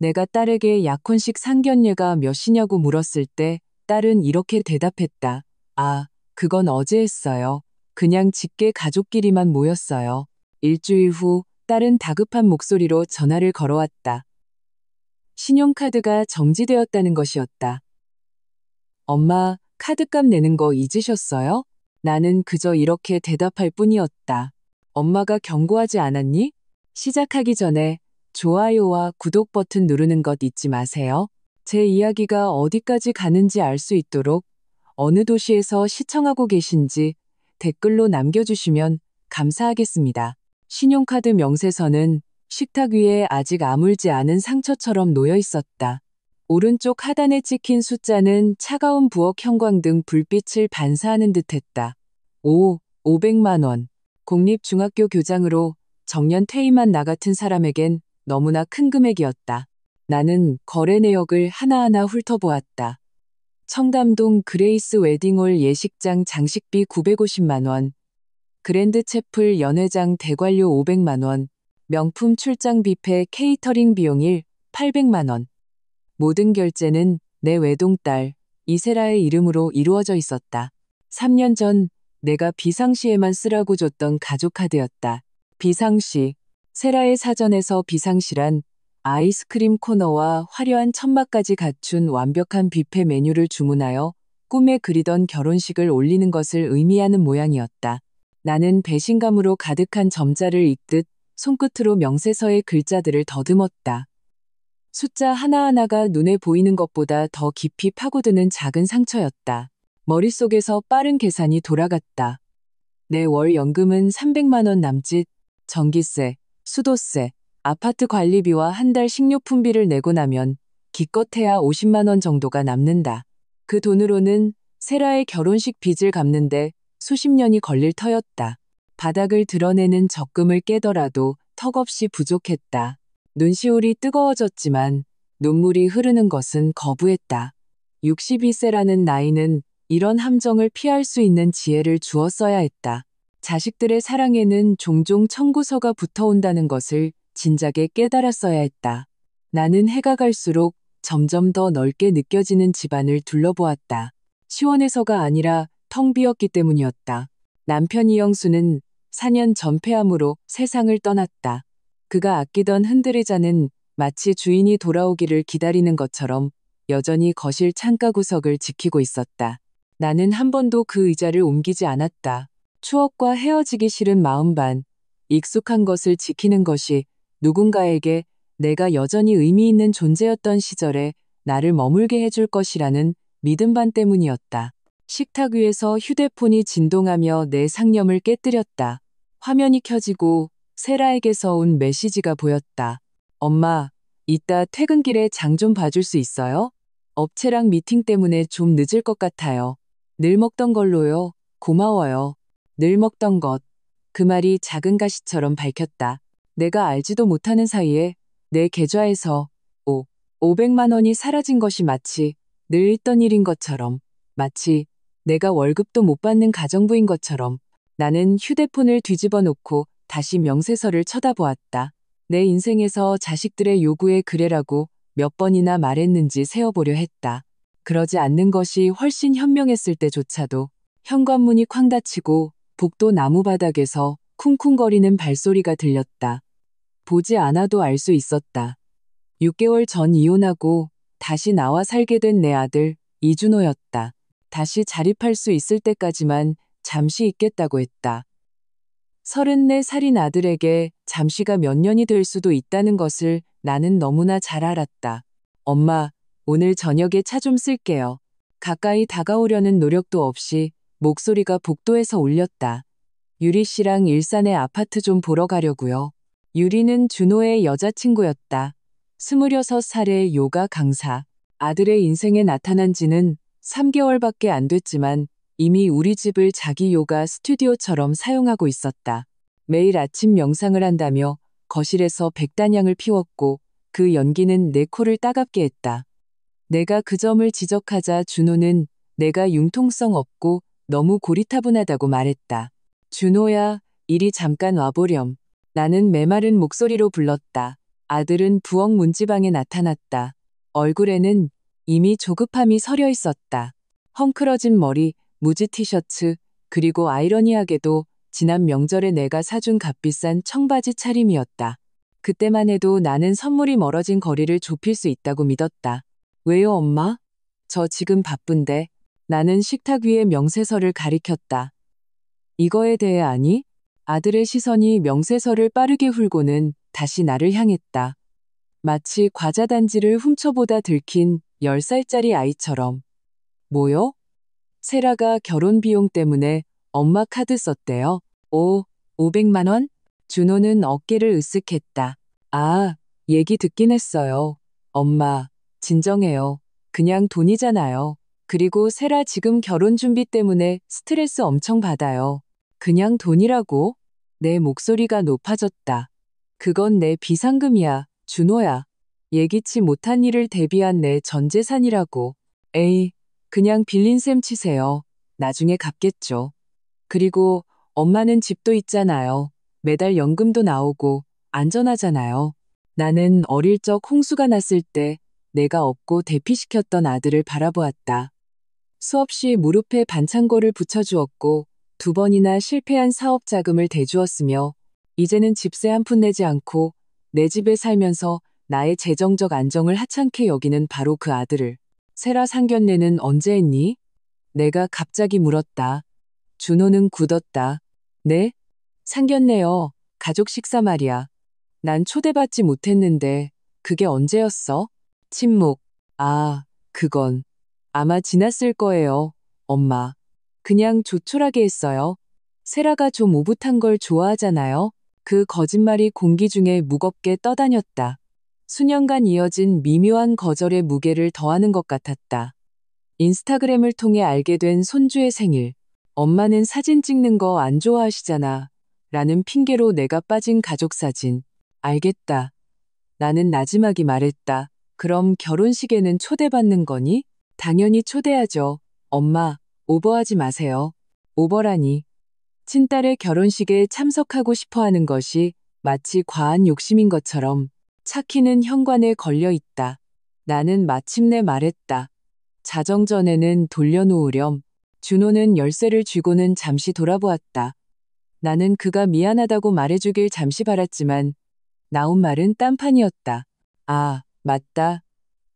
내가 딸에게 약혼식 상견례가 몇이냐고 물었을 때 딸은 이렇게 대답했다. 아, 그건 어제 했어요. 그냥 직계 가족끼리만 모였어요. 일주일 후 딸은 다급한 목소리로 전화를 걸어왔다. 신용카드가 정지되었다는 것이었다. 엄마, 카드값 내는 거 잊으셨어요? 나는 그저 이렇게 대답할 뿐이었다. 엄마가 경고하지 않았니? 시작하기 전에 좋아요와 구독 버튼 누르는 것 잊지 마세요. 제 이야기가 어디까지 가는지 알 수 있도록 어느 도시에서 시청하고 계신지 댓글로 남겨주시면 감사하겠습니다. 신용카드 명세서는 식탁 위에 아직 아물지 않은 상처처럼 놓여 있었다. 오른쪽 하단에 찍힌 숫자는 차가운 부엌 형광등 불빛을 반사하는 듯했다. 500만 원. 공립중학교 교장으로 정년 퇴임한 나 같은 사람에겐 너무나 큰 금액이었다. 나는 거래 내역을 하나하나 훑어보았다. 청담동 그레이스 웨딩홀 예식장 장식비 950만 원, 그랜드 채플 연회장 대관료 500만 원, 명품 출장 뷔페 케이터링 비용일 800만 원. 모든 결제는 내 외동딸 이세라의 이름으로 이루어져 있었다. 3년 전 내가 비상시에만 쓰라고 줬던 가족카드였다. 비상시. 세라의 사전에서 비상시란 아이스크림 코너와 화려한 천막까지 갖춘 완벽한 뷔페 메뉴를 주문하여 꿈에 그리던 결혼식을 올리는 것을 의미하는 모양이었다. 나는 배신감으로 가득한 점자를 읽듯 손끝으로 명세서의 글자들을 더듬었다. 숫자 하나하나가 눈에 보이는 것보다 더 깊이 파고드는 작은 상처였다. 머릿속에서 빠른 계산이 돌아갔다. 내 월 연금은 300만 원 남짓, 전기세, 수도세, 아파트 관리비와 한 달 식료품비를 내고 나면 기껏해야 50만 원 정도가 남는다. 그 돈으로는 세라의 결혼식 빚을 갚는데 수십 년이 걸릴 터였다. 바닥을 드러내는 적금을 깨더라도 턱없이 부족했다. 눈시울이 뜨거워졌지만 눈물이 흐르는 것은 거부했다. 62세라는 나이는 이런 함정을 피할 수 있는 지혜를 주었어야 했다. 자식들의 사랑에는 종종 청구서가 붙어온다는 것을 진작에 깨달았어야 했다. 나는 해가 갈수록 점점 더 넓게 느껴지는 집안을 둘러보았다. 시원해서가 아니라 텅 비었기 때문이었다. 남편 이영수는 4년 전 폐암으로 세상을 떠났다. 그가 아끼던 흔들의자는 마치 주인이 돌아오기를 기다리는 것처럼 여전히 거실 창가 구석을 지키고 있었다. 나는 한 번도 그 의자를 옮기지 않았다. 추억과 헤어지기 싫은 마음 반, 익숙한 것을 지키는 것이 누군가에게 내가 여전히 의미 있는 존재였던 시절에 나를 머물게 해줄 것이라는 믿음 반 때문이었다. 식탁 위에서 휴대폰이 진동하며 내 상념을 깨뜨렸다. 화면이 켜지고 세라에게서 온 메시지가 보였다. 엄마, 이따 퇴근길에 장 좀 봐줄 수 있어요? 업체랑 미팅 때문에 좀 늦을 것 같아요. 늘 먹던 걸로요. 고마워요. 늘 먹던 것. 그 말이 작은 가시처럼 밝혔다. 내가 알지도 못하는 사이에 내 계좌에서 500만 원이 사라진 것이 마치 늘 있던 일인 것처럼, 마치 내가 월급도 못 받는 가정부인 것처럼. 나는 휴대폰을 뒤집어 놓고 다시 명세서를 쳐다보았다. 내 인생에서 자식들의 요구에 그래라고 몇 번이나 말했는지 세어보려 했다. 그러지 않는 것이 훨씬 현명했을 때조차도 현관문이 쾅 닫히고 복도 나무바닥에서 쿵쿵거리는 발소리가 들렸다. 보지 않아도 알 수 있었다. 6개월 전 이혼하고 다시 나와 살게 된 내 아들 이준호였다. 다시 자립할 수 있을 때까지만 잠시 있겠다고 했다. 34살인 아들에게 잠시가 몇 년이 될 수도 있다는 것을 나는 너무나 잘 알았다. 엄마, 오늘 저녁에 차 좀 쓸게요. 가까이 다가오려는 노력도 없이 목소리가 복도에서 울렸다. 유리 씨랑 일산에 아파트 좀 보러 가려고요. 유리는 준호의 여자친구였다. 26살의 요가 강사. 아들의 인생에 나타난 지는 3개월밖에 안 됐지만 이미 우리 집을 자기 요가 스튜디오처럼 사용하고 있었다. 매일 아침 명상을 한다며 거실에서 백단향을 피웠고 그 연기는 내 코를 따갑게 했다. 내가 그 점을 지적하자 준호는 내가 융통성 없고 너무 고리타분하다고 말했다. 준호야, 이리 잠깐 와보렴. 나는 메마른 목소리로 불렀다. 아들은 부엌 문지방에 나타났다. 얼굴에는 이미 조급함이 서려 있었다. 헝클어진 머리, 무지 티셔츠, 그리고 아이러니하게도 지난 명절에 내가 사준 값비싼 청바지 차림이었다. 그때만 해도 나는 선물이 멀어진 거리를 좁힐 수 있다고 믿었다. 왜요, 엄마? 저 지금 바쁜데. 나는 식탁 위에 명세서를 가리켰다. 이거에 대해 아니? 아들의 시선이 명세서를 빠르게 훑고는 다시 나를 향했다. 마치 과자 단지를 훔쳐보다 들킨 10살짜리 아이처럼. 뭐요? 세라가 결혼 비용 때문에 엄마 카드 썼대요. 500만 원? 준호는 어깨를 으쓱했다. 아, 얘기 듣긴 했어요. 엄마, 진정해요. 그냥 돈이잖아요. 그리고 세라 지금 결혼 준비 때문에 스트레스 엄청 받아요. 그냥 돈이라고? 내 목소리가 높아졌다. 그건 내 비상금이야, 준호야. 예기치 못한 일을 대비한 내 전 재산이라고. 에이, 그냥 빌린 셈 치세요. 나중에 갚겠죠. 그리고 엄마는 집도 있잖아요. 매달 연금도 나오고 안전하잖아요. 나는 어릴 적 홍수가 났을 때 내가 업고 대피시켰던 아들을 바라보았다. 수없이 무릎에 반창고를 붙여주었고 2번이나 실패한 사업 자금을 대주었으며 이제는 집세 한 푼 내지 않고 내 집에 살면서 나의 재정적 안정을 하찮게 여기는 바로 그 아들을. 세라 상견례는 언제 했니? 내가 갑자기 물었다. 준호는 굳었다. 네? 상견례요. 가족 식사 말이야. 난 초대받지 못했는데 그게 언제였어? 침묵. 아, 그건 아마 지났을 거예요. 엄마. 그냥 조촐하게 했어요. 세라가 좀 오붓한 걸 좋아하잖아요. 그 거짓말이 공기 중에 무겁게 떠다녔다. 수년간 이어진 미묘한 거절의 무게를 더하는 것 같았다. 인스타그램을 통해 알게 된 손주의 생일. 엄마는 사진 찍는 거 안 좋아하시잖아. 라는 핑계로 내가 빠진 가족 사진. 알겠다. 나는 나지막이 말했다. 그럼 결혼식에는 초대받는 거니? 당연히 초대하죠. 엄마, 오버하지 마세요. 오버라니. 친딸의 결혼식에 참석하고 싶어 하는 것이 마치 과한 욕심인 것처럼 차키는 현관에 걸려 있다. 나는 마침내 말했다. 자정전에는 돌려놓으렴. 준호는 열쇠를 쥐고는 잠시 돌아보았다. 나는 그가 미안하다고 말해주길 잠시 바랐지만 나온 말은 딴판이었다. 아, 맞다.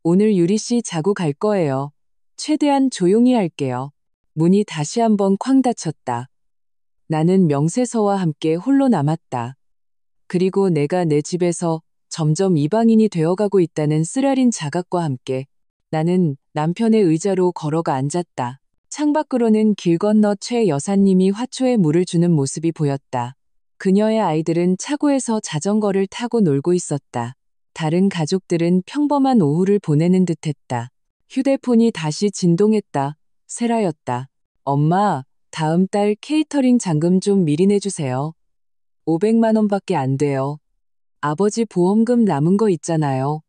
오늘 유리 씨 자고 갈 거예요. 최대한 조용히 할게요. 문이 다시 한번 쾅 닫혔다. 나는 명세서와 함께 홀로 남았다. 그리고 내가 내 집에서 점점 이방인이 되어가고 있다는 쓰라린 자각과 함께 나는 남편의 의자로 걸어가 앉았다. 창밖으로는 길 건너 최 여사님이 화초에 물을 주는 모습이 보였다. 그녀의 아이들은 차고에서 자전거를 타고 놀고 있었다. 다른 가족들은 평범한 오후를 보내는 듯했다. 휴대폰이 다시 진동했다. 세라였다. 엄마, 다음 달 케이터링 잔금 좀 미리 내주세요. 500만 원밖에 안 돼요. 아버지 보험금 남은 거 있잖아요.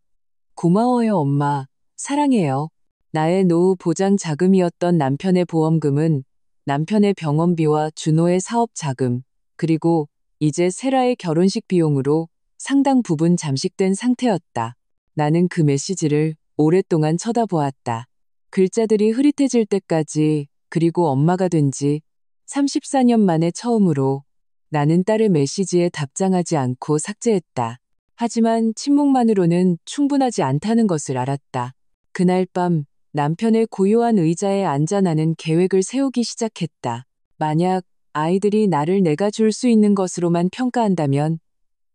고마워요, 엄마. 사랑해요. 나의 노후 보장 자금이었던 남편의 보험금은 남편의 병원비와 준호의 사업 자금, 그리고 이제 세라의 결혼식 비용으로 상당 부분 잠식된 상태였다. 나는 그 메시지를 오랫동안 쳐다보았다. 글자들이 흐릿해질 때까지, 그리고 엄마가 된 지 34년 만에 처음으로 나는 딸의 메시지에 답장하지 않고 삭제했다. 하지만 침묵만으로는 충분하지 않다는 것을 알았다. 그날 밤 남편의 고요한 의자에 앉아 나는 계획을 세우기 시작했다. 만약 아이들이 나를 내가 줄 수 있는 것으로만 평가한다면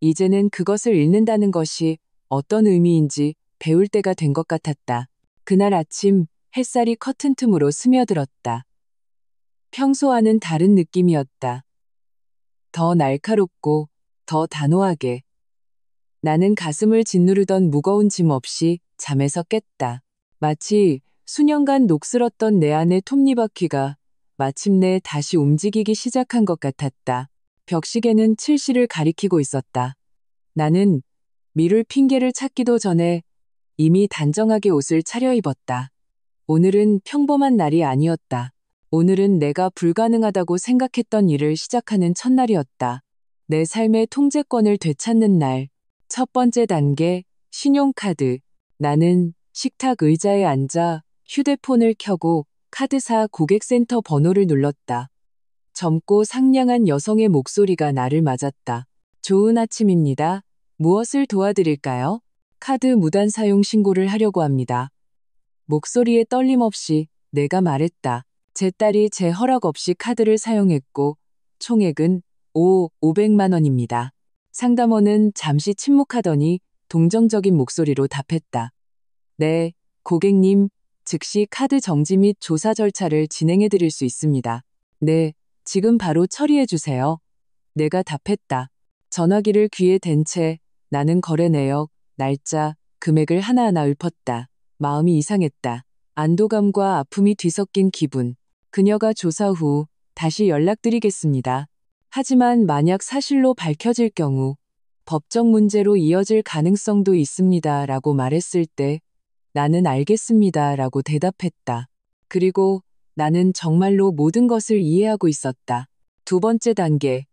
이제는 그것을 잃는다는 것이 어떤 의미인지 배울 때가 된 것 같았다. 그날 아침 햇살이 커튼 틈으로 스며들었다. 평소와는 다른 느낌이었다. 더 날카롭고 더 단호하게. 나는 가슴을 짓누르던 무거운 짐 없이 잠에서 깼다. 마치 수년간 녹슬었던 내 안의 톱니바퀴가 마침내 다시 움직이기 시작한 것 같았다. 벽시계는 7시를 가리키고 있었다. 나는 미룰 핑계를 찾기도 전에 이미 단정하게 옷을 차려입었다. 오늘은 평범한 날이 아니었다. 오늘은 내가 불가능하다고 생각했던 일을 시작하는 첫날이었다. 내 삶의 통제권을 되찾는 날. 첫 번째 단계, 신용카드. 나는 식탁 의자에 앉아 휴대폰을 켜고 카드사 고객센터 번호를 눌렀다. 젊고 상냥한 여성의 목소리가 나를 맞았다. 좋은 아침입니다. 무엇을 도와드릴까요? 카드 무단 사용 신고를 하려고 합니다. 목소리에 떨림 없이 내가 말했다. 제 딸이 제 허락 없이 카드를 사용했고 총액은 500만 원입니다. 상담원은 잠시 침묵하더니 동정적인 목소리로 답했다. 네, 고객님, 즉시 카드 정지 및 조사 절차를 진행해 드릴 수 있습니다. 네, 지금 바로 처리해 주세요. 내가 답했다. 전화기를 귀에 댄 채 나는 거래 내역, 날짜, 금액을 하나하나 읊었다. 마음이 이상했다. 안도감과 아픔이 뒤섞인 기분. 그녀가 조사 후 다시 연락드리겠습니다. 하지만 만약 사실로 밝혀질 경우 법적 문제로 이어질 가능성도 있습니다. 라고 말했을 때 나는 알겠습니다. 라고 대답했다. 그리고 나는 정말로 모든 것을 이해하고 있었다. 두 번째 단계.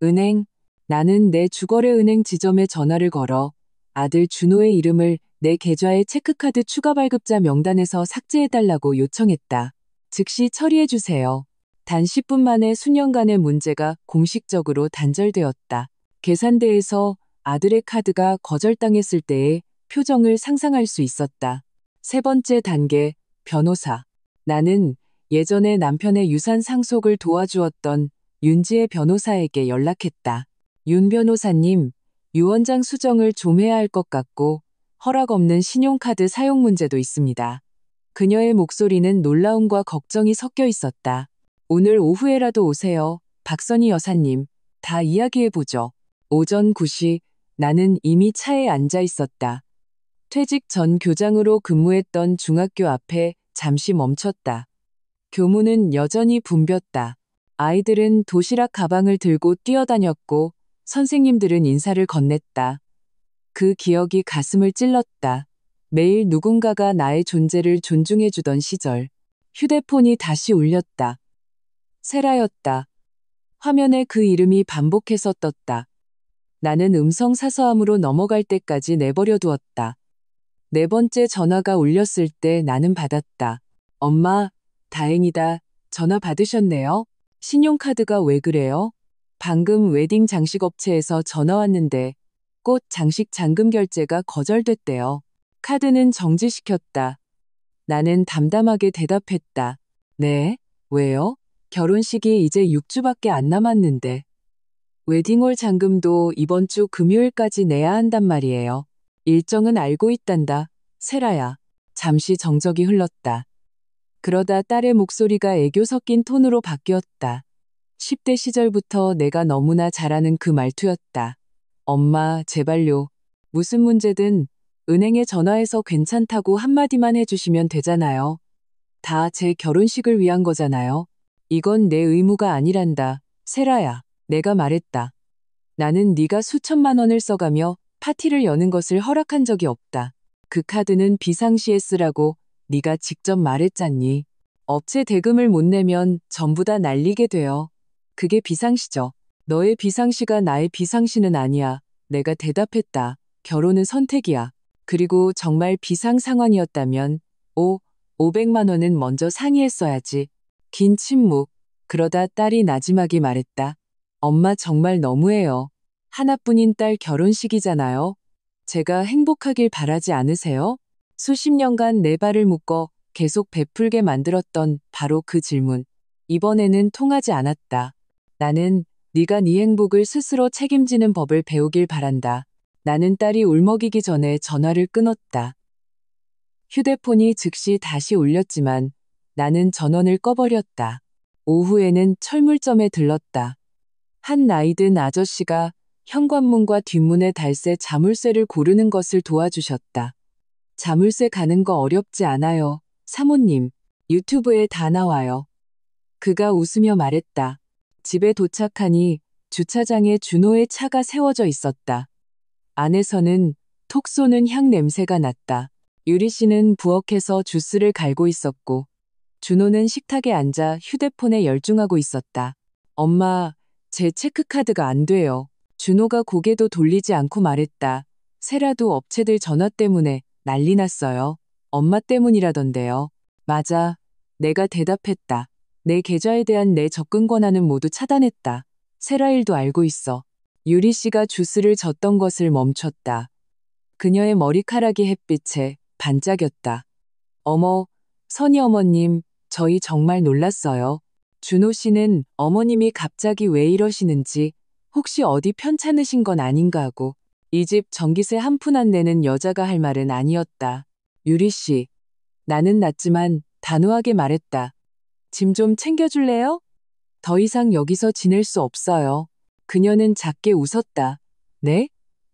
은행. 나는 내 주거래 은행 지점에 전화를 걸어 아들 준호의 이름을 내 계좌의 체크카드 추가 발급자 명단에서 삭제해달라고 요청했다. 즉시 처리해주세요. 단 10분 만에 수년간의 문제가 공식적으로 단절되었다. 계산대에서 아들의 카드가 거절당했을 때의 표정을 상상할 수 있었다. 세 번째 단계, 변호사. 나는 예전에 남편의 유산 상속을 도와주었던 윤지혜 변호사에게 연락했다. 윤 변호사님, 유언장 수정을 좀 해야 할 것 같고 허락 없는 신용카드 사용 문제도 있습니다. 그녀의 목소리는 놀라움과 걱정이 섞여 있었다. 오늘 오후에라도 오세요. 박선희 여사님. 다 이야기해보죠. 오전 9시 나는 이미 차에 앉아 있었다. 퇴직 전 교장으로 근무했던 중학교 앞에 잠시 멈췄다. 교문은 여전히 붐볐다. 아이들은 도시락 가방을 들고 뛰어다녔고 선생님들은 인사를 건넸다. 그 기억이 가슴을 찔렀다. 매일 누군가가 나의 존재를 존중해주던 시절. 휴대폰이 다시 울렸다. 세라였다. 화면에 그 이름이 반복해서 떴다. 나는 음성 사서함으로 넘어갈 때까지 내버려 두었다. 네 번째 전화가 울렸을 때 나는 받았다. 엄마, 다행이다. 전화 받으셨네요. 신용카드가 왜 그래요? 방금 웨딩 장식업체에서 전화 왔는데 꽃 장식 잔금 결제가 거절됐대요. 카드는 정지시켰다. 나는 담담하게 대답했다. 네? 왜요? 결혼식이 이제 6주밖에 안 남았는데. 웨딩홀 잔금도 이번 주 금요일까지 내야 한단 말이에요. 일정은 알고 있단다. 세라야. 잠시 정적이 흘렀다. 그러다 딸의 목소리가 애교 섞인 톤으로 바뀌었다. 10대 시절부터 내가 너무나 잘하는 그 말투였다. 엄마, 제발요. 무슨 문제든 은행에 전화해서 괜찮다고 한마디만 해주시면 되잖아요. 다 제 결혼식을 위한 거잖아요. 이건 내 의무가 아니란다. 세라야, 내가 말했다. 나는 네가 수천만 원을 써가며 파티를 여는 것을 허락한 적이 없다. 그 카드는 비상시에 쓰라고 네가 직접 말했잖니. 업체 대금을 못 내면 전부 다 날리게 돼요. 그게 비상시죠. 너의 비상시가 나의 비상시는 아니야. 내가 대답했다. 결혼은 선택이야. 그리고 정말 비상 상황이었다면 500만 원은 먼저 상의했어야지. 긴 침묵. 그러다 딸이 나지막이 말했다. 엄마 정말 너무해요. 하나뿐인 딸 결혼식이잖아요. 제가 행복하길 바라지 않으세요? 수십 년간 내 발을 묶어 계속 베풀게 만들었던 바로 그 질문. 이번에는 통하지 않았다. 나는 네가 네 행복을 스스로 책임지는 법을 배우길 바란다. 나는 딸이 울먹이기 전에 전화를 끊었다. 휴대폰이 즉시 다시 울렸지만 나는 전원을 꺼버렸다. 오후에는 철물점에 들렀다. 한 나이든 아저씨가 현관문과 뒷문의 달새 자물쇠를 고르는 것을 도와주셨다. 자물쇠 가는 거 어렵지 않아요. 사모님, 유튜브에 다 나와요. 그가 웃으며 말했다. 집에 도착하니 주차장에 준호의 차가 세워져 있었다. 안에서는 톡 쏘는 향 냄새가 났다. 유리 씨는 부엌에서 주스를 갈고 있었고 준호는 식탁에 앉아 휴대폰에 열중하고 있었다. 엄마, 제 체크카드가 안 돼요. 준호가 고개도 돌리지 않고 말했다. 세라도 업체들 전화 때문에 난리 났어요. 엄마 때문이라던데요. 맞아. 내가 대답했다. 내 계좌에 대한 내 접근 권한은 모두 차단했다. 세라 일도 알고 있어. 유리 씨가 주스를 젓던 것을 멈췄다. 그녀의 머리카락이 햇빛에 반짝였다. 어머, 선희 어머님, 저희 정말 놀랐어요. 준호 씨는 어머님이 갑자기 왜 이러시는지 혹시 어디 편찮으신 건 아닌가 하고 이 집 전기세 한 푼 안 내는 여자가 할 말은 아니었다. 유리 씨, 나는 낮지만 단호하게 말했다. 짐 좀 챙겨줄래요? 더 이상 여기서 지낼 수 없어요. 그녀는 작게 웃었다. 네?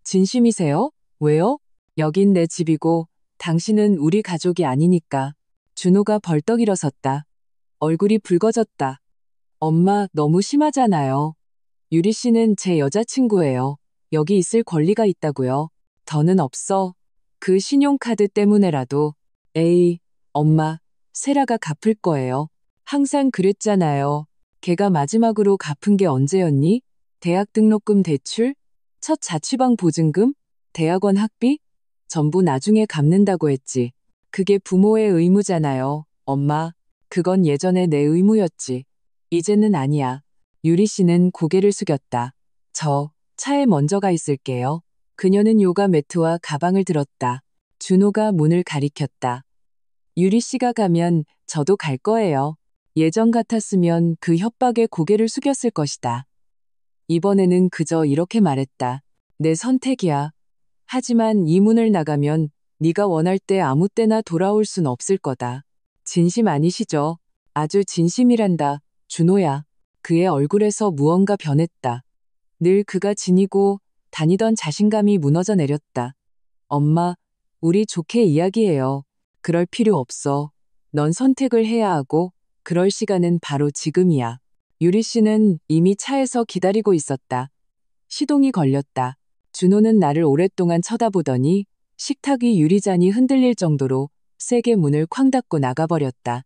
진심이세요? 왜요? 여긴 내 집이고 당신은 우리 가족이 아니니까. 준호가 벌떡 일어섰다. 얼굴이 붉어졌다. 엄마, 너무 심하잖아요. 유리 씨는 제 여자친구예요. 여기 있을 권리가 있다고요. 더는 없어. 그 신용카드 때문에라도. 에이, 엄마, 세라가 갚을 거예요. 항상 그랬잖아요. 걔가 마지막으로 갚은 게 언제였니? 대학 등록금 대출? 첫 자취방 보증금? 대학원 학비? 전부 나중에 갚는다고 했지. 그게 부모의 의무잖아요. 엄마, 그건 예전에 내 의무였지. 이제는 아니야. 유리 씨는 고개를 숙였다. 저 차에 먼저 가 있을게요. 그녀는 요가 매트와 가방을 들었다. 준호가 문을 가리켰다. 유리 씨가 가면 저도 갈 거예요. 예전 같았으면 그 협박에 고개를 숙였을 것이다. 이번에는 그저 이렇게 말했다. 내 선택이야. 하지만 이 문을 나가면 네가 원할 때 아무 때나 돌아올 순 없을 거다. 진심 아니시죠? 아주 진심이란다. 준호야. 그의 얼굴에서 무언가 변했다. 늘 그가 지니고 다니던 자신감이 무너져 내렸다. 엄마, 우리 좋게 이야기해요. 그럴 필요 없어. 넌 선택을 해야 하고 그럴 시간은 바로 지금이야. 유리 씨는 이미 차에서 기다리고 있었다. 시동이 걸렸다. 준호는 나를 오랫동안 쳐다보더니 식탁 위 유리잔이 흔들릴 정도로 세게 문을 쾅 닫고 나가버렸다.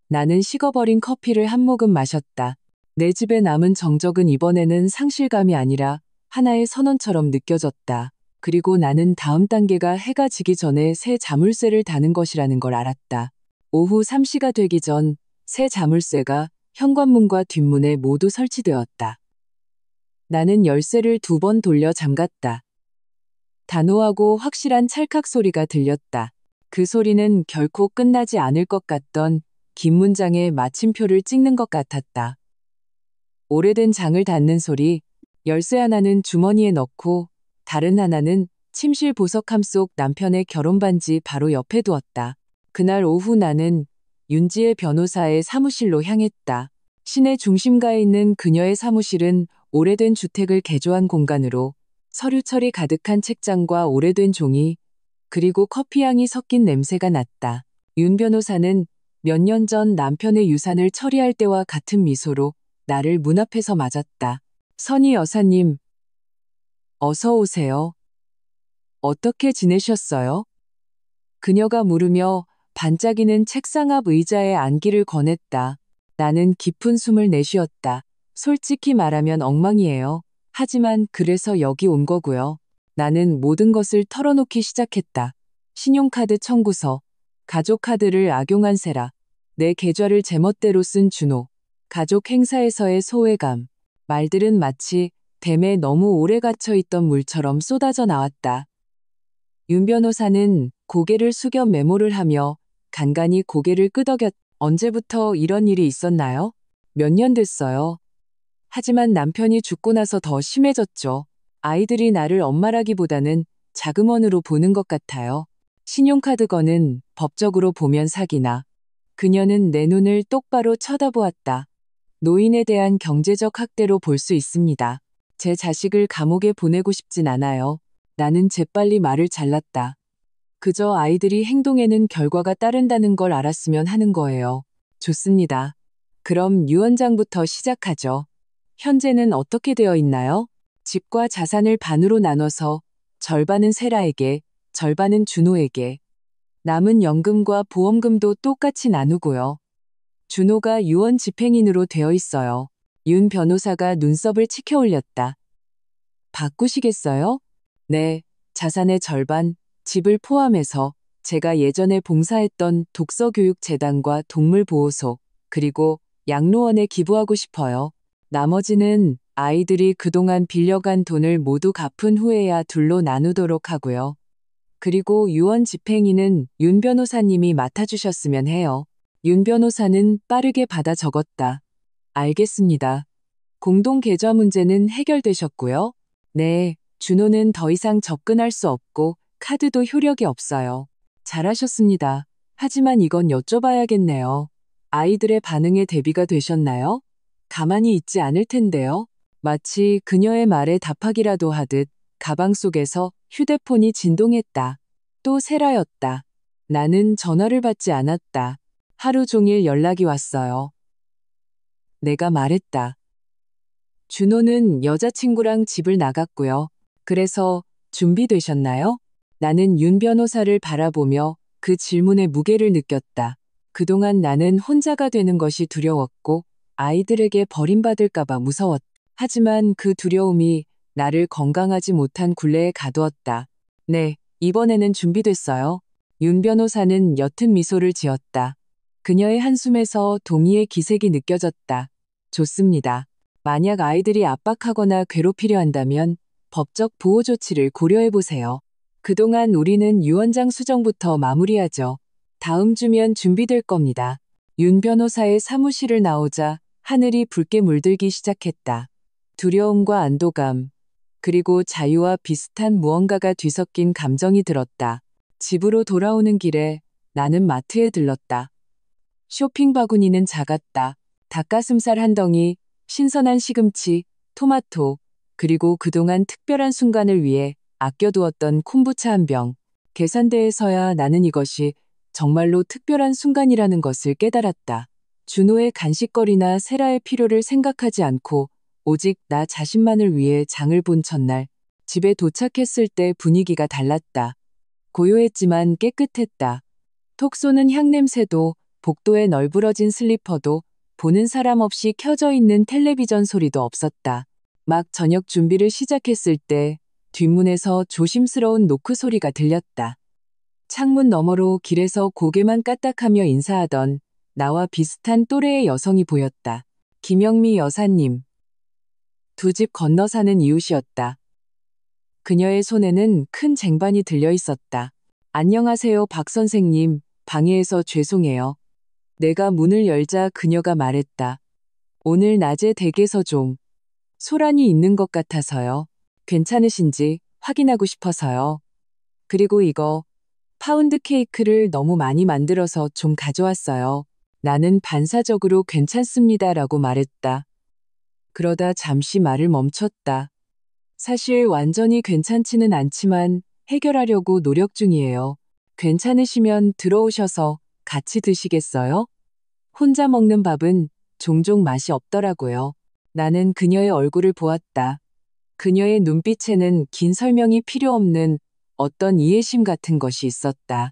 나는 식어버린 커피를 한 모금 마셨다. 내 집에 남은 정적은 이번에는 상실감이 아니라 하나의 선언처럼 느껴졌다. 그리고 나는 다음 단계가 해가 지기 전에 새 자물쇠를 다는 것이라는 걸 알았다. 오후 3시가 되기 전 새 자물쇠가 현관문과 뒷문에 모두 설치되었다. 나는 열쇠를 2번 돌려 잠갔다. 단호하고 확실한 찰칵 소리가 들렸다. 그 소리는 결코 끝나지 않을 것 같던 긴 문장에 마침표를 찍는 것 같았다. 오래된 장을 닫는 소리, 열쇠 하나는 주머니에 넣고 다른 하나는 침실 보석함 속 남편의 결혼반지 바로 옆에 두었다. 그날 오후 나는 윤지혜 변호사의 사무실로 향했다. 시내 중심가에 있는 그녀의 사무실은 오래된 주택을 개조한 공간으로 서류 처리 가득한 책장과 오래된 종이 그리고 커피향이 섞인 냄새가 났다. 윤 변호사는 몇 년 전 남편의 유산을 처리할 때와 같은 미소로 나를 문 앞에서 맞았다. 선희 여사님, 어서 오세요. 어떻게 지내셨어요? 그녀가 물으며 반짝이는 책상 앞 의자에 앉기를 권했다. 나는 깊은 숨을 내쉬었다. 솔직히 말하면 엉망이에요. 하지만 그래서 여기 온 거고요. 나는 모든 것을 털어놓기 시작했다. 신용카드 청구서, 가족카드를 악용한 세라, 내 계좌를 제멋대로 쓴 준호, 가족 행사에서의 소외감, 말들은 마치 댐에 너무 오래 갇혀있던 물처럼 쏟아져 나왔다. 윤 변호사는 고개를 숙여 메모를 하며 간간히 고개를 끄덕였. 언제부터 이런 일이 있었나요? 몇 년 됐어요. 하지만 남편이 죽고 나서 더 심해졌죠. 아이들이 나를 엄마라기보다는 자금원으로 보는 것 같아요. 신용카드 건은 법적으로 보면 사기나. 그녀는 내 눈을 똑바로 쳐다보았다. 노인에 대한 경제적 학대로 볼 수 있습니다. 제 자식을 감옥에 보내고 싶진 않아요. 나는 재빨리 말을 잘랐다. 그저 아이들이 행동에는 결과가 따른다는 걸 알았으면 하는 거예요. 좋습니다. 그럼 유 원장부터 시작하죠. 현재는 어떻게 되어 있나요? 집과 자산을 반으로 나눠서 절반은 세라에게, 절반은 준호에게. 남은 연금과 보험금도 똑같이 나누고요. 준호가 유언 집행인으로 되어 있어요. 윤 변호사가 눈썹을 치켜 올렸다. 바꾸시겠어요? 네, 자산의 절반, 집을 포함해서 제가 예전에 봉사했던 독서교육재단과 동물보호소, 그리고 양로원에 기부하고 싶어요. 나머지는 아이들이 그동안 빌려간 돈을 모두 갚은 후에야 둘로 나누도록 하고요. 그리고 유언 집행위는 윤 변호사님이 맡아주셨으면 해요. 윤 변호사는 빠르게 받아 적었다. 알겠습니다. 공동 계좌 문제는 해결되셨고요. 네, 준호는 더 이상 접근할 수 없고 카드도 효력이 없어요. 잘하셨습니다. 하지만 이건 여쭤봐야겠네요. 아이들의 반응에 대비가 되셨나요? 가만히 있지 않을 텐데요. 마치 그녀의 말에 답하기라도 하듯 가방 속에서 휴대폰이 진동했다. 또 세라였다. 나는 전화를 받지 않았다. 하루 종일 연락이 왔어요. 내가 말했다. 준호는 여자친구랑 집을 나갔고요. 그래서 준비되셨나요? 나는 윤 변호사를 바라보며 그 질문의 무게를 느꼈다. 그동안 나는 혼자가 되는 것이 두려웠고 아이들에게 버림받을까봐 무서웠다. 하지만 그 두려움이 나를 건강하지 못한 굴레에 가두었다. 네, 이번에는 준비됐어요. 윤 변호사는 옅은 미소를 지었다. 그녀의 한숨에서 동의의 기색이 느껴졌다. 좋습니다. 만약 아이들이 압박하거나 괴롭히려 한다면 법적 보호 조치를 고려해보세요. 그동안 우리는 유언장 수정부터 마무리하죠. 다음 주면 준비될 겁니다. 윤 변호사의 사무실을 나오자 하늘이 붉게 물들기 시작했다. 두려움과 안도감, 그리고 자유와 비슷한 무언가가 뒤섞인 감정이 들었다. 집으로 돌아오는 길에 나는 마트에 들렀다. 쇼핑 바구니는 작았다. 닭가슴살 한 덩이, 신선한 시금치, 토마토, 그리고 그동안 특별한 순간을 위해 아껴두었던 콤부차 한 병. 계산대에서야 나는 이것이 정말로 특별한 순간이라는 것을 깨달았다. 준호의 간식거리나 세라의 필요를 생각하지 않고 오직 나 자신만을 위해 장을 본 첫날, 집에 도착했을 때 분위기가 달랐다. 고요했지만 깨끗했다. 톡 쏘는 향냄새도, 복도에 널브러진 슬리퍼도, 보는 사람 없이 켜져 있는 텔레비전 소리도 없었다. 막 저녁 준비를 시작했을 때 뒷문에서 조심스러운 노크 소리가 들렸다. 창문 너머로 길에서 고개만 까딱하며 인사하던 나와 비슷한 또래의 여성이 보였다. 김영미 여사님. 두 집 건너 사는 이웃이었다. 그녀의 손에는 큰 쟁반이 들려 있었다. 안녕하세요, 박 선생님. 방해해서 죄송해요. 내가 문을 열자 그녀가 말했다. 오늘 낮에 댁에서 좀 소란이 있는 것 같아서요. 괜찮으신지 확인하고 싶어서요. 그리고 이거 파운드 케이크를 너무 많이 만들어서 좀 가져왔어요. 나는 반사적으로 괜찮습니다라고 말했다. 그러다 잠시 말을 멈췄다. 사실 완전히 괜찮지는 않지만 해결하려고 노력 중이에요. 괜찮으시면 들어오셔서 같이 드시겠어요? 혼자 먹는 밥은 종종 맛이 없더라고요. 나는 그녀의 얼굴을 보았다. 그녀의 눈빛에는 긴 설명이 필요 없는 어떤 이해심 같은 것이 있었다.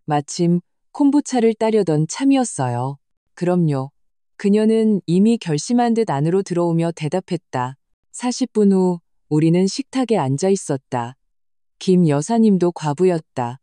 마침 콤부차를 따려던 참이었어요. 그럼요. 그녀는 이미 결심한 듯 안으로 들어오며 대답했다. 40분 후 우리는 식탁에 앉아 있었다. 김 여사님도 과부였다.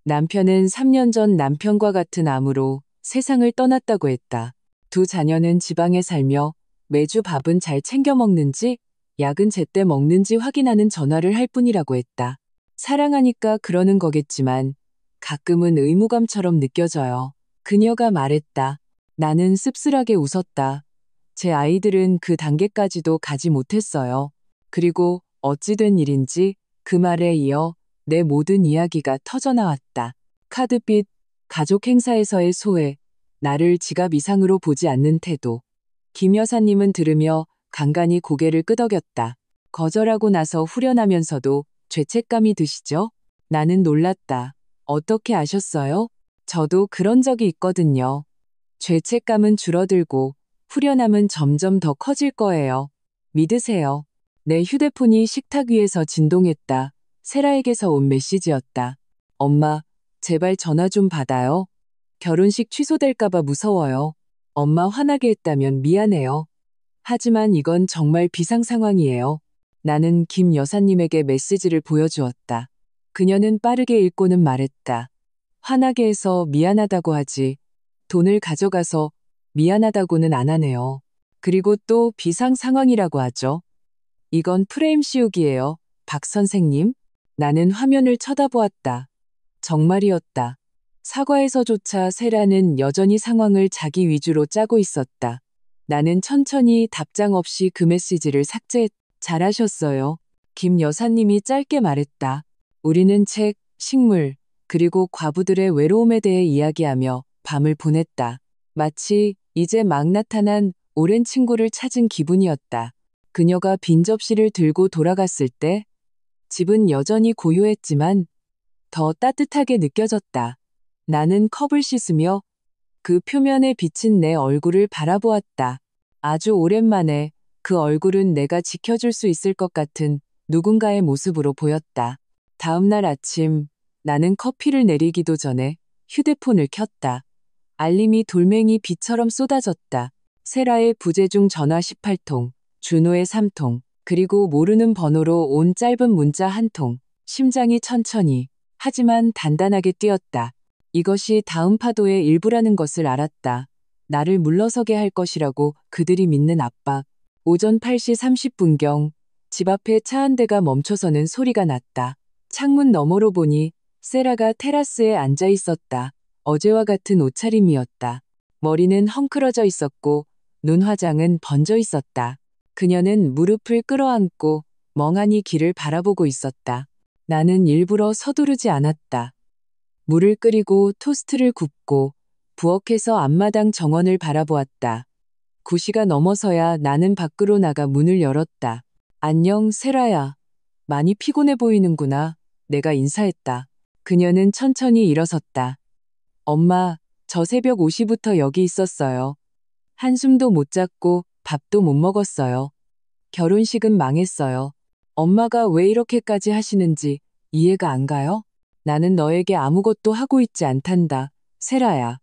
남편은 3년 전 남편과 같은 암으로 세상을 떠났다고 했다. 두 자녀는 지방에 살며 매주 밥은 잘 챙겨 먹는지, 약은 제때 먹는지 확인하는 전화를 할 뿐이라고 했다. 사랑하니까 그러는 거겠지만 가끔은 의무감처럼 느껴져요. 그녀가 말했다. 나는 씁쓸하게 웃었다. 제 아이들은 그 단계까지도 가지 못했어요. 그리고 어찌 된 일인지 그 말에 이어 내 모든 이야기가 터져나왔다. 카드빚, 가족 행사에서의 소외, 나를 지갑 이상으로 보지 않는 태도. 김 여사님은 들으며 간간히 고개를 끄덕였다. 거절하고 나서 후련하면서도 죄책감이 드시죠? 나는 놀랐다. 어떻게 아셨어요? 저도 그런 적이 있거든요. 죄책감은 줄어들고 후련함은 점점 더 커질 거예요. 믿으세요. 내 휴대폰이 식탁 위에서 진동했다. 세라에게서 온 메시지였다. 엄마, 제발 전화 좀 받아요. 결혼식 취소될까봐 무서워요. 엄마 화나게 했다면 미안해요. 하지만 이건 정말 비상 상황이에요. 나는 김 여사님에게 메시지를 보여주었다. 그녀는 빠르게 읽고는 말했다. 화나게 해서 미안하다고 하지. 돈을 가져가서 미안하다고는 안 하네요. 그리고 또 비상 상황이라고 하죠. 이건 프레임 씌우기예요. 박 선생님. 나는 화면을 쳐다보았다. 정말이었다. 사과에서조차 세라는 여전히 상황을 자기 위주로 짜고 있었다. 나는 천천히 답장 없이 그 메시지를 삭제했다. 잘하셨어요. 김 여사님이 짧게 말했다. 우리는 책, 식물, 그리고 과부들의 외로움에 대해 이야기하며 밤을 보냈다. 마치 이제 막 나타난 오랜 친구를 찾은 기분이었다. 그녀가 빈 접시를 들고 돌아갔을 때 집은 여전히 고요했지만 더 따뜻하게 느껴졌다. 나는 컵을 씻으며 그 표면에 비친 내 얼굴을 바라보았다. 아주 오랜만에 그 얼굴은 내가 지켜줄 수 있을 것 같은 누군가의 모습으로 보였다. 다음 날 아침 나는 커피를 내리기도 전에 휴대폰을 켰다. 알림이 돌멩이 비처럼 쏟아졌다. 세라의 부재중 전화 18통, 준호의 3통, 그리고 모르는 번호로 온 짧은 문자 1통. 심장이 천천히, 하지만 단단하게 뛰었다. 이것이 다음 파도의 일부라는 것을 알았다. 나를 물러서게 할 것이라고 그들이 믿는 압박. 오전 8시 30분경 집 앞에 차 한 대가 멈춰서는 소리가 났다. 창문 너머로 보니 세라가 테라스에 앉아 있었다. 어제와 같은 옷차림이었다. 머리는 헝클어져 있었고 눈 화장은 번져 있었다. 그녀는 무릎을 끌어안고 멍하니 길을 바라보고 있었다. 나는 일부러 서두르지 않았다. 물을 끓이고 토스트를 굽고 부엌에서 앞마당 정원을 바라보았다. 9시가 넘어서야 나는 밖으로 나가 문을 열었다. 안녕, 세라야. 많이 피곤해 보이는구나. 내가 인사했다. 그녀는 천천히 일어섰다. 엄마, 저 새벽 5시부터 여기 있었어요. 한숨도 못 잤고 밥도 못 먹었어요. 결혼식은 망했어요. 엄마가 왜 이렇게까지 하시는지 이해가 안 가요? 나는 너에게 아무것도 하고 있지 않단다, 세라야.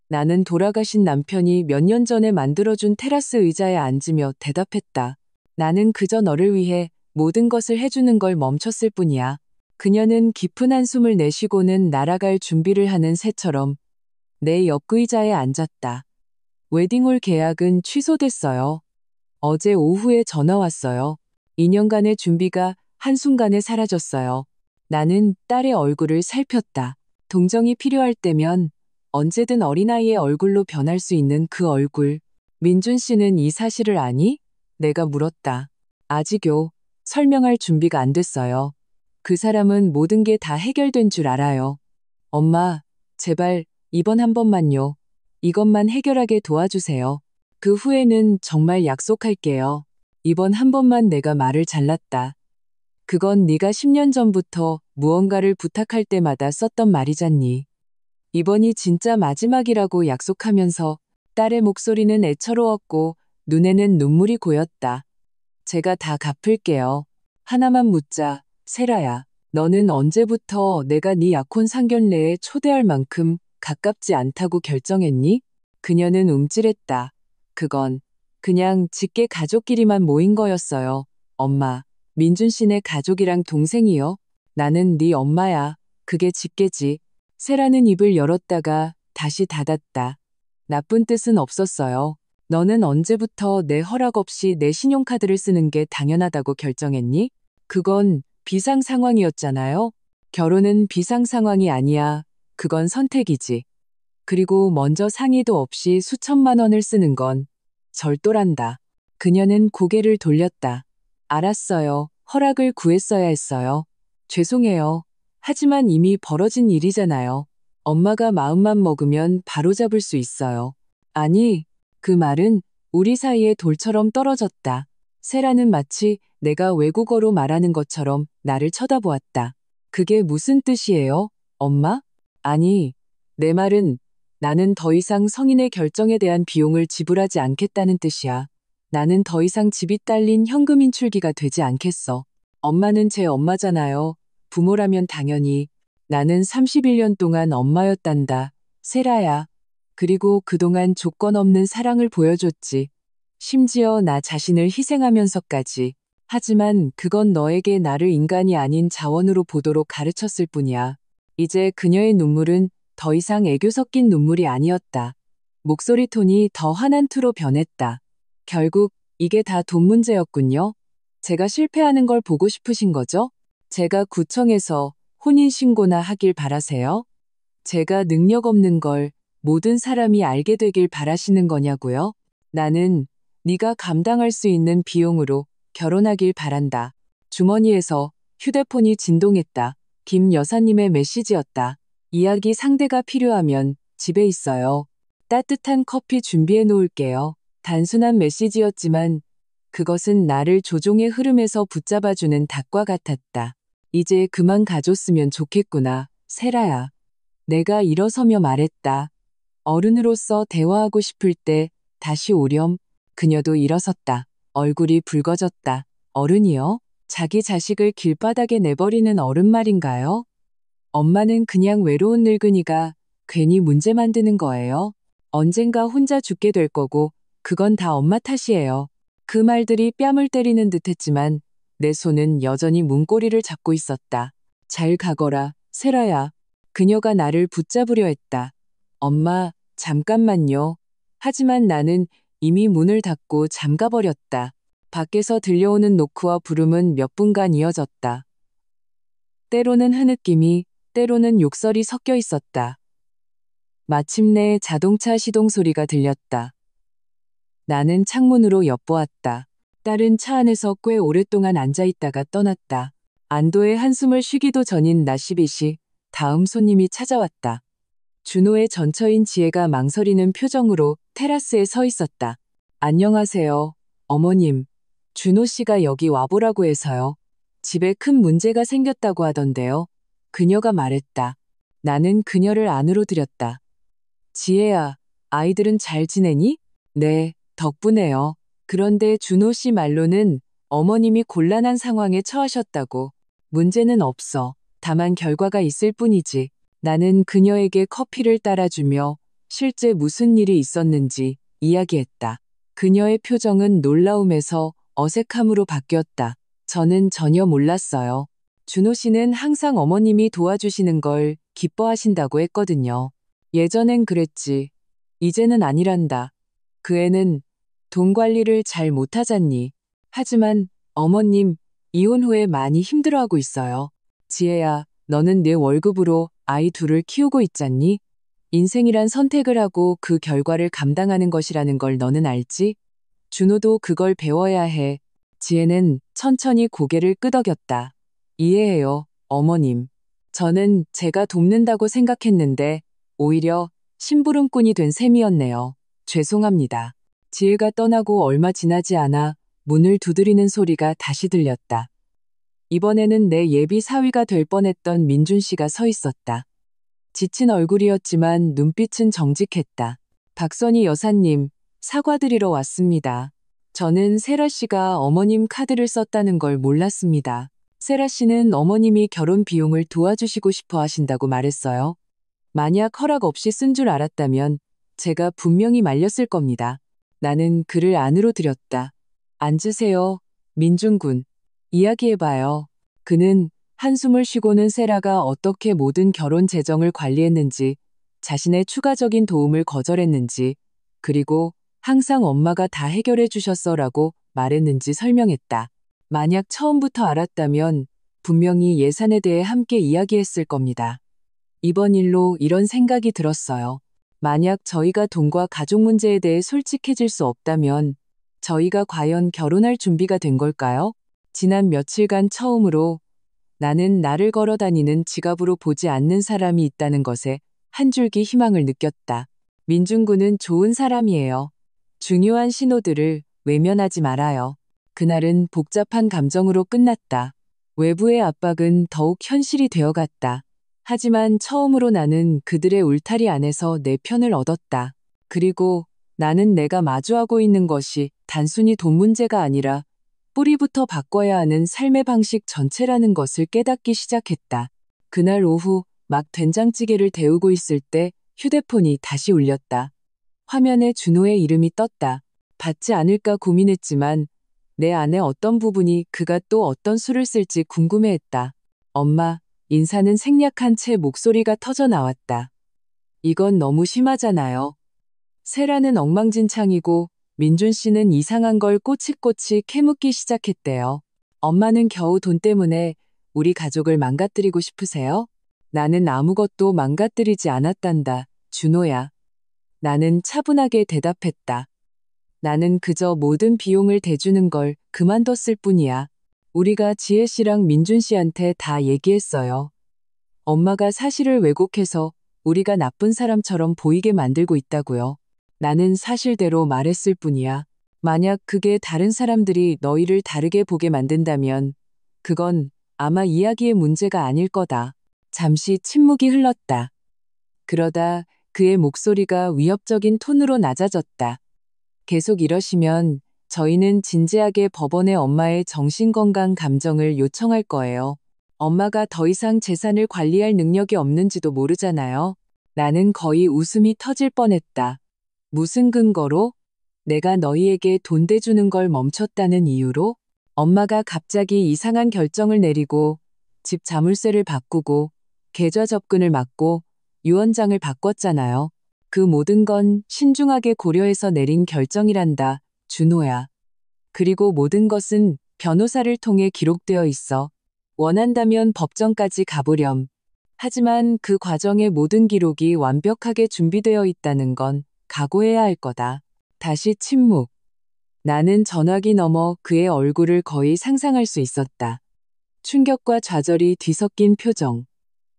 나는 돌아가신 남편이 몇 년 전에 만들어준 테라스 의자에 앉으며 대답했다. 나는 그저 너를 위해 모든 것을 해주는 걸 멈췄을 뿐이야. 그녀는 깊은 한숨을 내쉬고는 날아갈 준비를 하는 새처럼 내 옆 의자에 앉았다. 웨딩홀 계약은 취소됐어요. 어제 오후에 전화 왔어요. 2년간의 준비가 한순간에 사라졌어요. 나는 딸의 얼굴을 살폈다. 동정이 필요할 때면 언제든 어린아이의 얼굴로 변할 수 있는 그 얼굴. 민준 씨는 이 사실을 아니? 내가 물었다. 아직요. 설명할 준비가 안 됐어요. 그 사람은 모든 게 다 해결된 줄 알아요. 엄마, 제발 이번 한 번만요. 이것만 해결하게 도와주세요. 그 후에는 정말 약속할게요. 이번 한 번만 내가 말을 잘랐다. 그건 네가 10년 전부터 무언가를 부탁할 때마다 썼던 말이잖니. 이번이 진짜 마지막이라고 약속하면서 딸의 목소리는 애처로웠고 눈에는 눈물이 고였다. 제가 다 갚을게요. 하나만 묻자, 세라야. 너는 언제부터 내가 네 약혼 상견례에 초대할 만큼 가깝지 않다고 결정했니? 그녀는 움찔했다. 그건 그냥 직계 가족끼리만 모인 거였어요. 엄마, 민준 씨네 가족이랑 동생이요? 나는 네 엄마야. 그게 직계지. 세라는 입을 열었다가 다시 닫았다. 나쁜 뜻은 없었어요. 너는 언제부터 내 허락 없이 내 신용카드를 쓰는 게 당연하다고 결정했니? 그건 비상 상황이었잖아요. 결혼은 비상 상황이 아니야. 그건 선택이지. 그리고 먼저 상의도 없이 수천만 원을 쓰는 건 절도란다. 그녀는 고개를 돌렸다. 알았어요. 허락을 구했어야 했어요. 죄송해요. 하지만 이미 벌어진 일이잖아요. 엄마가 마음만 먹으면 바로잡을 수 있어요. 아니, 그 말은 우리 사이에 돌처럼 떨어졌다. 세라는 마치 내가 외국어로 말하는 것처럼 나를 쳐다보았다. 그게 무슨 뜻이에요, 엄마? 아니, 내 말은 나는 더 이상 성인의 결정에 대한 비용을 지불하지 않겠다는 뜻이야. 나는 더 이상 집이 딸린 현금 인출기가 되지 않겠어. 엄마는 제 엄마잖아요. 부모라면 당연히. 나는 31년 동안 엄마였단다. 세라야. 그리고 그동안 조건 없는 사랑을 보여줬지. 심지어 나 자신을 희생하면서까지. 하지만 그건 너에게 나를 인간이 아닌 자원으로 보도록 가르쳤을 뿐이야. 이제 그녀의 눈물은 더 이상 애교 섞인 눈물이 아니었다. 목소리 톤이 더 환한 투로 변했다. 결국 이게 다 돈 문제였군요. 제가 실패하는 걸 보고 싶으신 거죠? 제가 구청에서 혼인신고나 하길 바라세요? 제가 능력 없는 걸 모든 사람이 알게 되길 바라시는 거냐고요? 나는 네가 감당할 수 있는 비용으로 결혼하길 바란다. 주머니에서 휴대폰이 진동했다. 김 여사님의 메시지였다. 이야기 상대가 필요하면 집에 있어요. 따뜻한 커피 준비해 놓을게요. 단순한 메시지였지만 그것은 나를 조종의 흐름에서 붙잡아주는 닭과 같았다. 이제 그만 가줬으면 좋겠구나, 세라야. 내가 일어서며 말했다. 어른으로서 대화하고 싶을 때 다시 오렴. 그녀도 일어섰다. 얼굴이 붉어졌다. 어른이요? 자기 자식을 길바닥에 내버리는 어른 말인가요? 엄마는 그냥 외로운 늙은이가 괜히 문제 만드는 거예요. 언젠가 혼자 죽게 될 거고 그건 다 엄마 탓이에요. 그 말들이 뺨을 때리는 듯했지만 내 손은 여전히 문고리를 잡고 있었다. 잘 가거라, 세라야. 그녀가 나를 붙잡으려 했다. 엄마, 잠깐만요. 하지만 나는 이미 문을 닫고 잠가버렸다. 밖에서 들려오는 노크와 부름은 몇 분간 이어졌다. 때로는 흐느낌이, 때로는 욕설이 섞여 있었다. 마침내 자동차 시동 소리가 들렸다. 나는 창문으로 엿보았다. 딸은 차 안에서 꽤 오랫동안 앉아있다가 떠났다. 안도의 한숨을 쉬기도 전인 낮 12시 다음 손님이 찾아왔다. 준호의 전처인 지혜가 망설이는 표정으로 테라스에 서 있었다. 안녕하세요, 어머님. 준호 씨가 여기 와보라고 해서요. 집에 큰 문제가 생겼다고 하던데요. 그녀가 말했다. 나는 그녀를 안으로 들였다. 지혜야, 아이들은 잘 지내니? 네, 덕분에요. 그런데 준호 씨 말로는 어머님이 곤란한 상황에 처하셨다고. 문제는 없어. 다만 결과가 있을 뿐이지. 나는 그녀에게 커피를 따라주며 실제 무슨 일이 있었는지 이야기했다. 그녀의 표정은 놀라움에서 어색함으로 바뀌었다. 저는 전혀 몰랐어요. 준호 씨는 항상 어머님이 도와주시는 걸 기뻐하신다고 했거든요. 예전엔 그랬지. 이제는 아니란다. 그 애는 돈 관리를 잘 못하잖니. 하지만 어머님, 이혼 후에 많이 힘들어하고 있어요. 지혜야, 너는 내 월급으로 아이 둘을 키우고 있잖니? 인생이란 선택을 하고 그 결과를 감당하는 것이라는 걸 너는 알지? 준호도 그걸 배워야 해. 지혜는 천천히 고개를 끄덕였다. 이해해요, 어머님. 저는 제가 돕는다고 생각했는데 오히려 심부름꾼이 된 셈이었네요. 죄송합니다. 지혜가 떠나고 얼마 지나지 않아 문을 두드리는 소리가 다시 들렸다. 이번에는 내 예비 사위가 될 뻔했던 민준 씨가 서 있었다. 지친 얼굴이었지만 눈빛은 정직했다. 박선희 여사님, 사과드리러 왔습니다. 저는 세라 씨가 어머님 카드를 썼다는 걸 몰랐습니다. 세라 씨는 어머님이 결혼 비용을 도와주시고 싶어 하신다고 말했어요. 만약 허락 없이 쓴 줄 알았다면 제가 분명히 말렸을 겁니다. 나는 그를 안으로 들였다. 앉으세요, 민준 군. 이야기해봐요. 그는 한숨을 쉬고는 세라가 어떻게 모든 결혼 재정을 관리했는지, 자신의 추가적인 도움을 거절했는지, 그리고 항상 엄마가 다 해결해 주셨어라고 말했는지 설명했다. 만약 처음부터 알았다면 분명히 예산에 대해 함께 이야기했을 겁니다. 이번 일로 이런 생각이 들었어요. 만약 저희가 돈과 가족 문제에 대해 솔직해질 수 없다면 저희가 과연 결혼할 준비가 된 걸까요? 지난 며칠간 처음으로 나는 나를 걸어 다니는 지갑으로 보지 않는 사람이 있다는 것에 한 줄기 희망을 느꼈다. 민준군은 좋은 사람이에요. 중요한 신호들을 외면하지 말아요. 그날은 복잡한 감정으로 끝났다. 외부의 압박은 더욱 현실이 되어갔다. 하지만 처음으로 나는 그들의 울타리 안에서 내 편을 얻었다. 그리고 나는 내가 마주하고 있는 것이 단순히 돈 문제가 아니라 뿌리부터 바꿔야 하는 삶의 방식 전체라는 것을 깨닫기 시작했다. 그날 오후 막 된장찌개를 데우고 있을 때 휴대폰이 다시 울렸다. 화면에 준호의 이름이 떴다. 받지 않을까 고민했지만 내 안에 어떤 부분이 그가 또 어떤 수를 쓸지 궁금해했다. 엄마, 인사는 생략한 채 목소리가 터져 나왔다. 이건 너무 심하잖아요. 세라는 엉망진창이고 민준 씨는 이상한 걸 꼬치꼬치 캐묻기 시작했대요. 엄마는 겨우 돈 때문에 우리 가족을 망가뜨리고 싶으세요? 나는 아무것도 망가뜨리지 않았단다, 준호야. 나는 차분하게 대답했다. 나는 그저 모든 비용을 대주는 걸 그만뒀을 뿐이야. 우리가 지혜 씨랑 민준 씨한테 다 얘기했어요. 엄마가 사실을 왜곡해서 우리가 나쁜 사람처럼 보이게 만들고 있다고요. 나는 사실대로 말했을 뿐이야. 만약 그게 다른 사람들이 너희를 다르게 보게 만든다면 그건 아마 이야기의 문제가 아닐 거다. 잠시 침묵이 흘렀다. 그러다 그의 목소리가 위협적인 톤으로 낮아졌다. 계속 이러시면 저희는 진지하게 법원에 엄마의 정신건강 감정을 요청할 거예요. 엄마가 더 이상 재산을 관리할 능력이 없는지도 모르잖아요. 나는 거의 웃음이 터질 뻔했다. 무슨 근거로? 내가 너희에게 돈 대주는 걸 멈췄다는 이유로? 엄마가 갑자기 이상한 결정을 내리고 집 자물쇠를 바꾸고 계좌 접근을 막고 유언장을 바꿨잖아요. 그 모든 건 신중하게 고려해서 내린 결정이란다, 준호야. 그리고 모든 것은 변호사를 통해 기록되어 있어. 원한다면 법정까지 가보렴. 하지만 그 과정의 모든 기록이 완벽하게 준비되어 있다는 건 각오해야 할 거다. 다시 침묵. 나는 전화기 너머 그의 얼굴을 거의 상상할 수 있었다. 충격과 좌절이 뒤섞인 표정.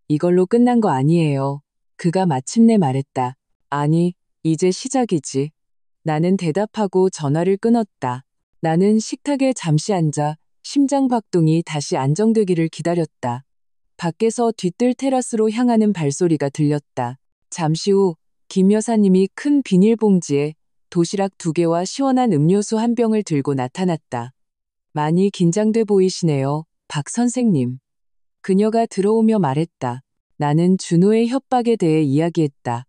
이걸로 끝난 거 아니에요. 그가 마침내 말했다. 아니, 이제 시작이지. 나는 대답하고 전화를 끊었다. 나는 식탁에 잠시 앉아 심장 박동이 다시 안정되기를 기다렸다. 밖에서 뒤뜰 테라스로 향하는 발소리가 들렸다. 잠시 후 김 여사님이 큰 비닐봉지에 도시락 2개와 시원한 음료수 1병을 들고 나타났다. 많이 긴장돼 보이시네요, 박 선생님. 그녀가 들어오며 말했다. 나는 준호의 협박에 대해 이야기했다.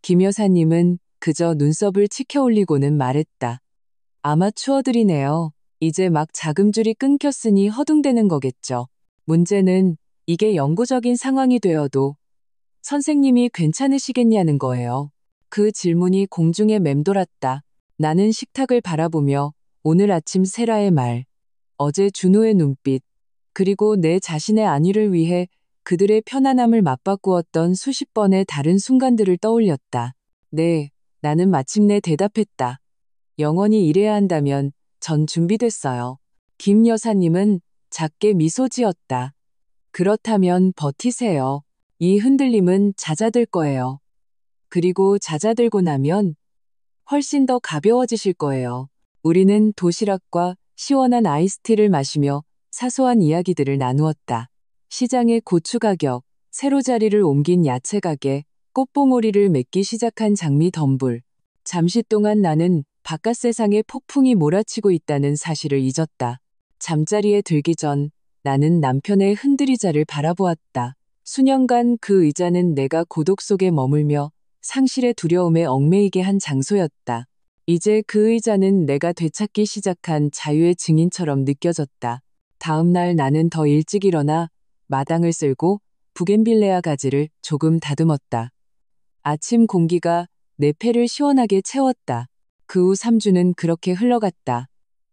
김 여사님은 그저 눈썹을 치켜 올리고는 말했다. 아마추어들이네요. 이제 막 자금줄이 끊겼으니 허둥대는 거겠죠. 문제는 이게 영구적인 상황이 되어도 선생님이 괜찮으시겠냐는 거예요. 그 질문이 공중에 맴돌았다. 나는 식탁을 바라보며 오늘 아침 세라의 말, 어제 준호의 눈빛, 그리고 내 자신의 안위를 위해 그들의 편안함을 맞바꾸었던 수십 번의 다른 순간들을 떠올렸다. 네, 나는 마침내 대답했다. 영원히 일해야 한다면 전 준비됐어요. 김 여사님은 작게 미소 지었다. 그렇다면 버티세요. 이 흔들림은 잦아들 거예요. 그리고 잦아들고 나면 훨씬 더 가벼워지실 거예요. 우리는 도시락과 시원한 아이스티를 마시며 사소한 이야기들을 나누었다. 시장의 고추 가격, 새로 자리를 옮긴 야채 가게, 꽃봉오리를 맺기 시작한 장미 덤불. 잠시 동안 나는 바깥 세상에 폭풍이 몰아치고 있다는 사실을 잊었다. 잠자리에 들기 전 나는 남편의 흔들의자를 바라보았다. 수년간 그 의자는 내가 고독 속에 머물며 상실의 두려움에 얽매이게 한 장소였다. 이제 그 의자는 내가 되찾기 시작한 자유의 증인처럼 느껴졌다. 다음 날 나는 더 일찍 일어나 마당을 쓸고 부겐빌레아 가지를 조금 다듬었다. 아침 공기가 내 폐를 시원하게 채웠다. 그 후 3주는 그렇게 흘러갔다.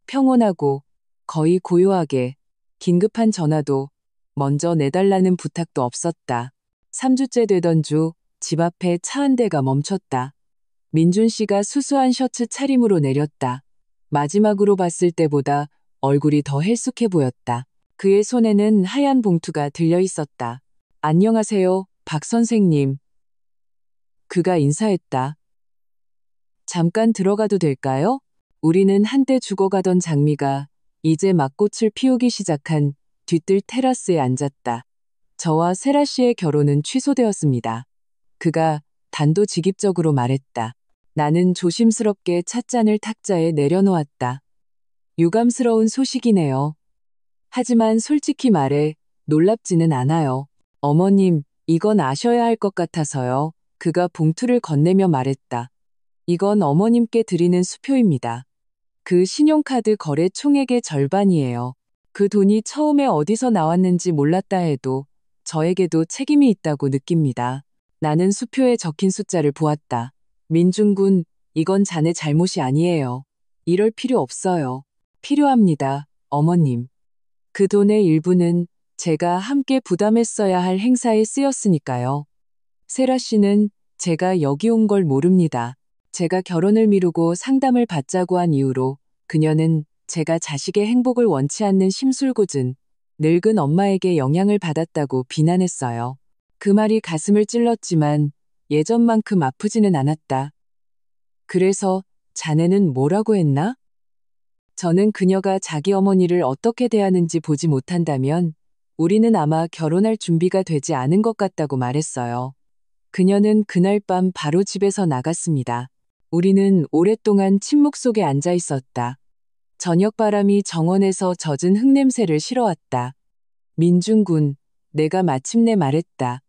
평온하고 거의 고요하게 긴급한 전화도 먼저 내달라는 부탁도 없었다. 3주째 되던 주 집 앞에 차 한 대가 멈췄다. 민준 씨가 수수한 셔츠 차림으로 내렸다. 마지막으로 봤을 때보다 얼굴이 더 헬쑥해 보였다. 그의 손에는 하얀 봉투가 들려 있었다. 안녕하세요, 박 선생님. 그가 인사했다. 잠깐 들어가도 될까요? 우리는 한때 죽어가던 장미가 이제 막 꽃을 피우기 시작한 뒤뜰 테라스에 앉았다. 저와 세라 씨의 결혼은 취소되었습니다. 그가 단도직입적으로 말했다. 나는 조심스럽게 찻잔을 탁자에 내려놓았다. 유감스러운 소식이네요. 하지만 솔직히 말해 놀랍지는 않아요. 어머님, 이건 아셔야 할 것 같아서요. 그가 봉투를 건네며 말했다. 이건 어머님께 드리는 수표입니다. 그 신용카드 거래 총액의 절반이에요. 그 돈이 처음에 어디서 나왔는지 몰랐다 해도 저에게도 책임이 있다고 느낍니다. 나는 수표에 적힌 숫자를 보았다. 민중군, 이건 자네 잘못이 아니에요. 이럴 필요 없어요. 필요합니다, 어머님. 그 돈의 일부는 제가 함께 부담했어야 할 행사에 쓰였으니까요. 세라 씨는 제가 여기 온 걸 모릅니다. 제가 결혼을 미루고 상담을 받자고 한 이유로 그녀는 제가 자식의 행복을 원치 않는 심술궂은 늙은 엄마에게 영향을 받았다고 비난했어요. 그 말이 가슴을 찔렀지만 예전만큼 아프지는 않았다. 그래서 자네는 뭐라고 했나? 저는 그녀가 자기 어머니를 어떻게 대하는지 보지 못한다면 우리는 아마 결혼할 준비가 되지 않은 것 같다고 말했어요. 그녀는 그날 밤 바로 집에서 나갔습니다. 우리는 오랫동안 침묵 속에 앉아 있었다. 저녁 바람이 정원에서 젖은 흙냄새를 실어왔다. 민중군, 내가 마침내 말했다.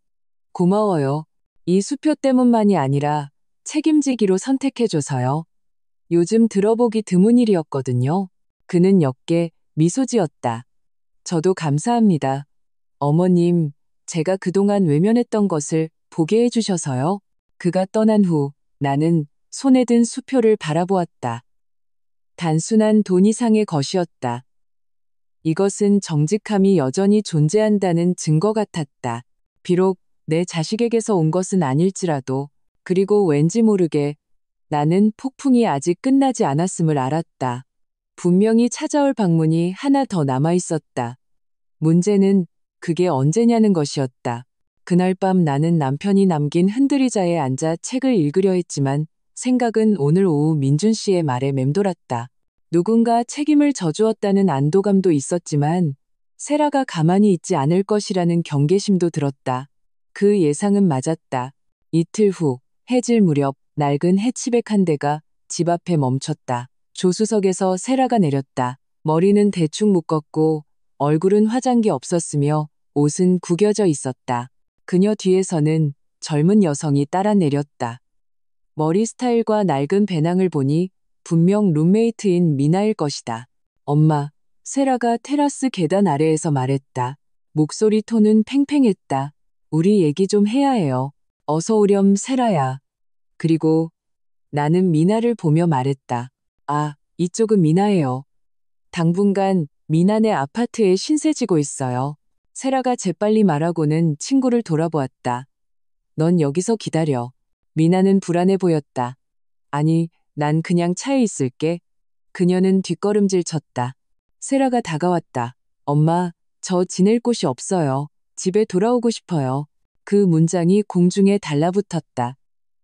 고마워요. 이 수표 때문만이 아니라 책임지기로 선택해줘서요. 요즘 들어보기 드문 일이었거든요. 그는 옅게 미소 지었다. 저도 감사합니다. 어머님, 제가 그동안 외면했던 것을 보게 해주셔서요. 그가 떠난 후 나는 손에 든 수표를 바라보았다. 단순한 돈 이상의 것이었다. 이것은 정직함이 여전히 존재한다는 증거 같았다. 비록 내 자식에게서 온 것은 아닐지라도, 그리고 왠지 모르게 나는 폭풍이 아직 끝나지 않았음을 알았다. 분명히 찾아올 방문이 하나 더 남아 있었다. 문제는 그게 언제냐는 것이었다. 그날 밤 나는 남편이 남긴 흔들의자에 앉아 책을 읽으려 했지만 생각은 오늘 오후 민준 씨의 말에 맴돌았다. 누군가 책임을 져주었다는 안도감도 있었지만 세라가 가만히 있지 않을 것이라는 경계심도 들었다. 그 예상은 맞았다. 이틀 후 해질 무렵 낡은 해치백 한 대가 집 앞에 멈췄다. 조수석에서 세라가 내렸다. 머리는 대충 묶었고 얼굴은 화장기 없었으며 옷은 구겨져 있었다. 그녀 뒤에서는 젊은 여성이 따라 내렸다. 머리 스타일과 낡은 배낭을 보니 분명 룸메이트인 미나일 것이다. 엄마, 세라가 테라스 계단 아래에서 말했다. 목소리 톤은 팽팽했다. 우리 얘기 좀 해야 해요. 어서 오렴 세라야. 그리고 나는 미나를 보며 말했다. 아, 이쪽은 미나예요. 당분간 미나네 아파트에 신세 지고 있어요. 세라가 재빨리 말하고는 친구를 돌아보았다. 넌 여기서 기다려. 미나는 불안해 보였다. 아니, 난 그냥 차에 있을게. 그녀는 뒷걸음질 쳤다. 세라가 다가왔다. 엄마, 저 지낼 곳이 없어요. 집에 돌아오고 싶어요. 그 문장이 공중에 달라붙었다.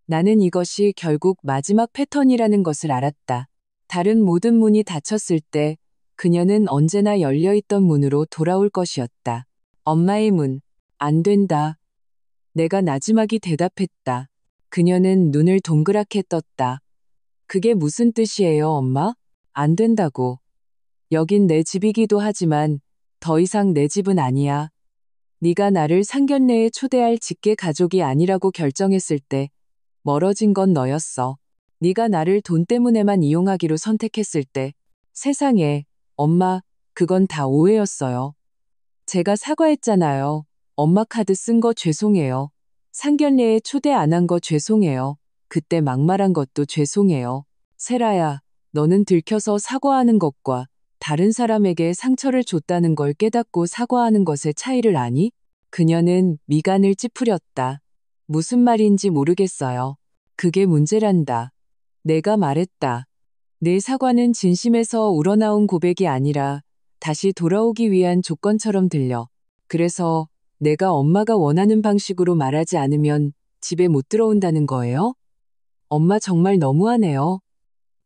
나는 이것이 결국 마지막 패턴이라는 것을 알았다. 다른 모든 문이 닫혔을 때 그녀는 언제나 열려있던 문으로 돌아올 것이었다. 엄마의 문. 안 된다. 내가 나지막이 대답했다. 그녀는 눈을 동그랗게 떴다. 그게 무슨 뜻이에요, 엄마? 안 된다고. 여긴 내 집이기도 하지만 더 이상 내 집은 아니야. 네가 나를 상견례에 초대할 직계 가족이 아니라고 결정했을 때 멀어진 건 너였어. 네가 나를 돈 때문에만 이용하기로 선택했을 때 세상에, 엄마, 그건 다 오해였어요. 제가 사과했잖아요. 엄마 카드 쓴 거 죄송해요. 상견례에 초대 안 한 거 죄송해요. 그때 막말한 것도 죄송해요. 세라야, 너는 들켜서 사과하는 것과 다른 사람에게 상처를 줬다는 걸 깨닫고 사과하는 것의 차이를 아니? 그녀는 미간을 찌푸렸다. 무슨 말인지 모르겠어요. 그게 문제란다. 내가 말했다. 내 사과는 진심에서 우러나온 고백이 아니라 다시 돌아오기 위한 조건처럼 들려. 그래서 내가 엄마가 원하는 방식으로 말하지 않으면 집에 못 들어온다는 거예요? 엄마 정말 너무하네요.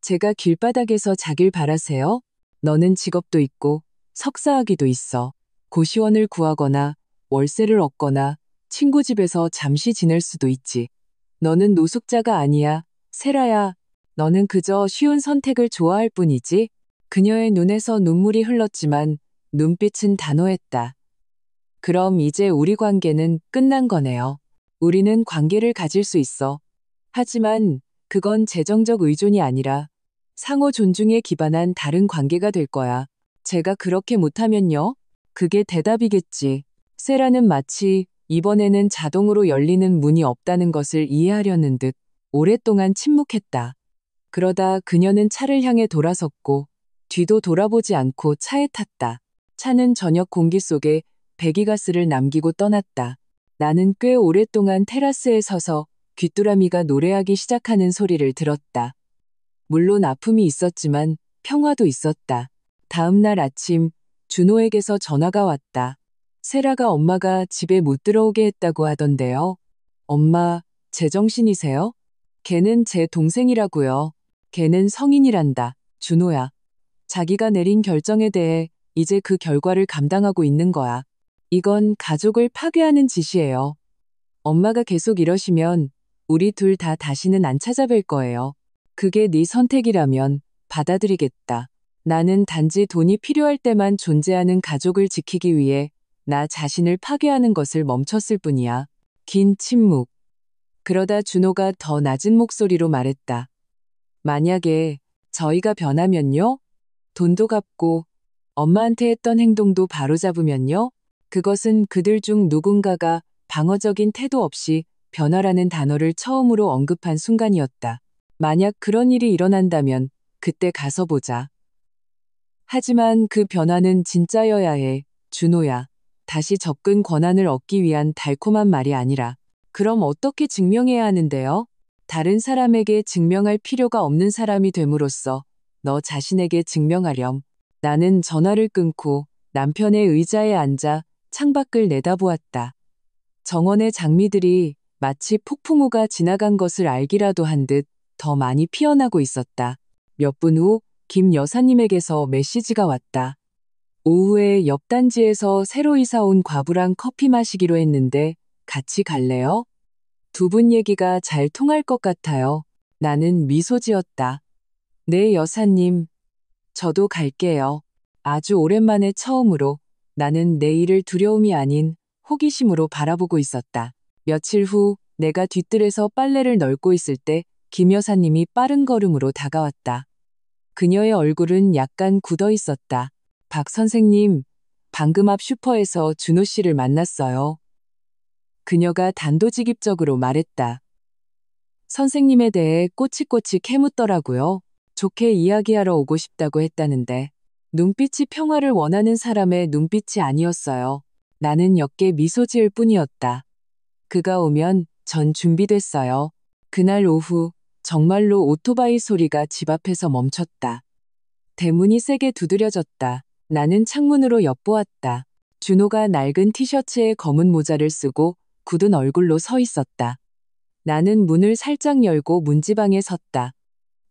제가 길바닥에서 자길 바라세요? 너는 직업도 있고 석사학위도 있어. 고시원을 구하거나 월세를 얻거나 친구 집에서 잠시 지낼 수도 있지. 너는 노숙자가 아니야. 세라야, 너는 그저 쉬운 선택을 좋아할 뿐이지. 그녀의 눈에서 눈물이 흘렀지만 눈빛은 단호했다. 그럼 이제 우리 관계는 끝난 거네요. 우리는 관계를 가질 수 있어. 하지만 그건 재정적 의존이 아니라 상호 존중에 기반한 다른 관계가 될 거야. 제가 그렇게 못하면요? 그게 대답이겠지. 세라는 마치 이번에는 자동으로 열리는 문이 없다는 것을 이해하려는 듯 오랫동안 침묵했다. 그러다 그녀는 차를 향해 돌아섰고 뒤도 돌아보지 않고 차에 탔다. 차는 저녁 공기 속에 배기가스를 남기고 떠났다. 나는 꽤 오랫동안 테라스에 서서 귀뚜라미가 노래하기 시작하는 소리를 들었다. 물론 아픔이 있었지만 평화도 있었다. 다음 날 아침 준호에게서 전화가 왔다. 세라가 엄마가 집에 못 들어오게 했다고 하던데요. 엄마, 제정신이세요? 걔는 제 동생이라고요. 걔는 성인이란다. 준호야. 자기가 내린 결정에 대해 이제 그 결과를 감당하고 있는 거야. 이건 가족을 파괴하는 짓이에요. 엄마가 계속 이러시면 우리 둘 다 다시는 안 찾아뵐 거예요. 그게 네 선택이라면 받아들이겠다. 나는 단지 돈이 필요할 때만 존재하는 가족을 지키기 위해 나 자신을 파괴하는 것을 멈췄을 뿐이야. 긴 침묵. 그러다 준호가 더 낮은 목소리로 말했다. 만약에 저희가 변하면요? 돈도 갚고 엄마한테 했던 행동도 바로잡으면요? 그것은 그들 중 누군가가 방어적인 태도 없이 변화라는 단어를 처음으로 언급한 순간이었다. 만약 그런 일이 일어난다면 그때 가서 보자. 하지만 그 변화는 진짜여야 해, 준호야. 다시 접근 권한을 얻기 위한 달콤한 말이 아니라. 그럼 어떻게 증명해야 하는데요? 다른 사람에게 증명할 필요가 없는 사람이 됨으로써 너 자신에게 증명하렴. 나는 전화를 끊고 남편의 의자에 앉아 창밖을 내다보았다. 정원의 장미들이 마치 폭풍우가 지나간 것을 알기라도 한 듯 더 많이 피어나고 있었다. 몇 분 후 김 여사님에게서 메시지가 왔다. 오후에 옆 단지에서 새로 이사 온 과부랑 커피 마시기로 했는데 같이 갈래요? 두 분 얘기가 잘 통할 것 같아요. 나는 미소 지었다. 네, 여사님. 저도 갈게요. 아주 오랜만에 처음으로 나는 내일을 두려움이 아닌 호기심으로 바라보고 있었다. 며칠 후 내가 뒤뜰에서 빨래를 널고 있을 때 김 여사님이 빠른 걸음으로 다가왔다. 그녀의 얼굴은 약간 굳어 있었다. 박 선생님, 방금 앞 슈퍼에서 준호 씨를 만났어요. 그녀가 단도직입적으로 말했다. 선생님에 대해 꼬치꼬치 캐묻더라고요. 좋게 이야기하러 오고 싶다고 했다는데 눈빛이 평화를 원하는 사람의 눈빛이 아니었어요. 나는 옅게 미소 지을 뿐이었다. 그가 오면 전 준비됐어요. 그날 오후 정말로 오토바이 소리가 집 앞에서 멈췄다. 대문이 세게 두드려졌다. 나는 창문으로 엿보았다. 준호가 낡은 티셔츠에 검은 모자를 쓰고 굳은 얼굴로 서 있었다. 나는 문을 살짝 열고 문지방에 섰다.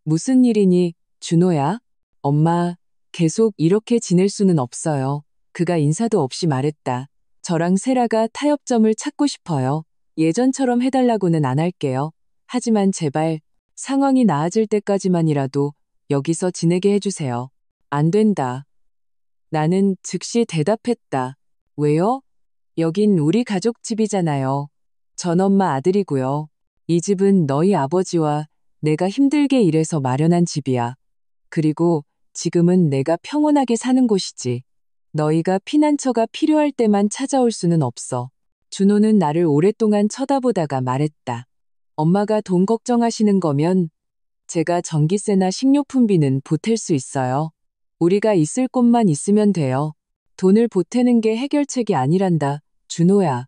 무슨 일이니, 준호야? 엄마, 계속 이렇게 지낼 수는 없어요. 그가 인사도 없이 말했다. 저랑 세라가 타협점을 찾고 싶어요. 예전처럼 해달라고는 안 할게요. 하지만 제발 상황이 나아질 때까지만이라도 여기서 지내게 해주세요. 안 된다. 나는 즉시 대답했다. 왜요? 여긴 우리 가족 집이잖아요. 전 엄마 아들이고요. 이 집은 너희 아버지와 내가 힘들게 일해서 마련한 집이야. 그리고 지금은 내가 평온하게 사는 곳이지. 너희가 피난처가 필요할 때만 찾아올 수는 없어. 준호는 나를 오랫동안 쳐다보다가 말했다. 엄마가 돈 걱정하시는 거면 제가 전기세나 식료품비는 보탤 수 있어요. 우리가 있을 곳만 있으면 돼요. 돈을 보태는 게 해결책이 아니란다, 준호야.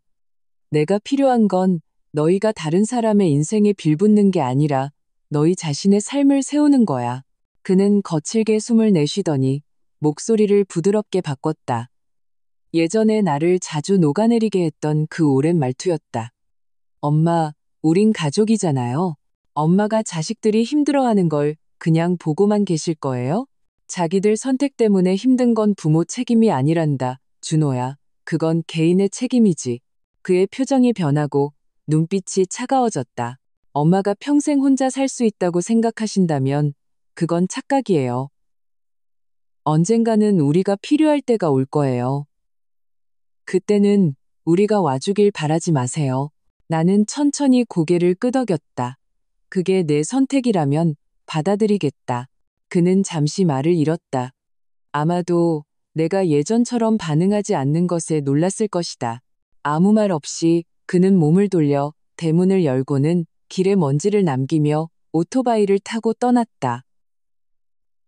내가 필요한 건 너희가 다른 사람의 인생에 빌붙는 게 아니라 너희 자신의 삶을 세우는 거야. 그는 거칠게 숨을 내쉬더니 목소리를 부드럽게 바꿨다. 예전에 나를 자주 녹아내리게 했던 그 오랜 말투였다. 엄마, 우린 가족이잖아요. 엄마가 자식들이 힘들어하는 걸 그냥 보고만 계실 거예요? 자기들 선택 때문에 힘든 건 부모 책임이 아니란다, 준호야. 그건 개인의 책임이지. 그의 표정이 변하고 눈빛이 차가워졌다. 엄마가 평생 혼자 살 수 있다고 생각하신다면 그건 착각이에요. 언젠가는 우리가 필요할 때가 올 거예요. 그때는 우리가 와주길 바라지 마세요. 나는 천천히 고개를 끄덕였다. 그게 내 선택이라면 받아들이겠다. 그는 잠시 말을 잃었다. 아마도 내가 예전처럼 반응하지 않는 것에 놀랐을 것이다. 아무 말 없이 그는 몸을 돌려 대문을 열고는 길에 먼지를 남기며 오토바이를 타고 떠났다.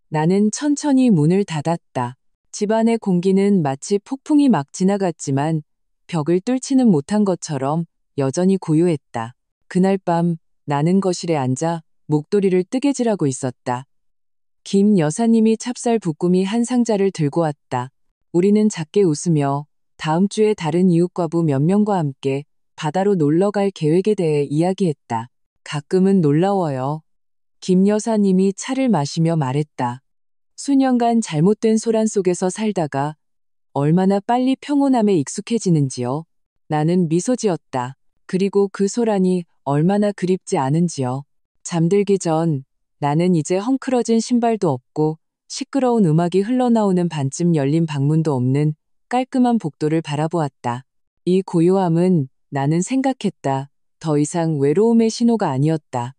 나는 천천히 문을 닫았다. 집안의 공기는 마치 폭풍이 막 지나갔지만 벽을 뚫지는 못한 것처럼 여전히 고요했다. 그날 밤 나는 거실에 앉아 목도리를 뜨개질하고 있었다. 김 여사님이 찹쌀 볶음이 한 상자를 들고 왔다. 우리는 작게 웃으며 다음 주에 다른 이웃과부 몇 명과 함께 바다로 놀러 갈 계획에 대해 이야기했다. 가끔은 놀라워요. 김 여사님이 차를 마시며 말했다. 수년간 잘못된 소란 속에서 살다가 얼마나 빨리 평온함에 익숙해지는지요. 나는 미소 지었다. 그리고 그 소란이 얼마나 그립지 않은지요. 잠들기 전 나는 이제 헝클어진 신발도 없고 시끄러운 음악이 흘러나오는 반쯤 열린 방문도 없는 깔끔한 복도를 바라보았다. 이 고요함은 나는 생각했다. 더 이상 외로움의 신호가 아니었다.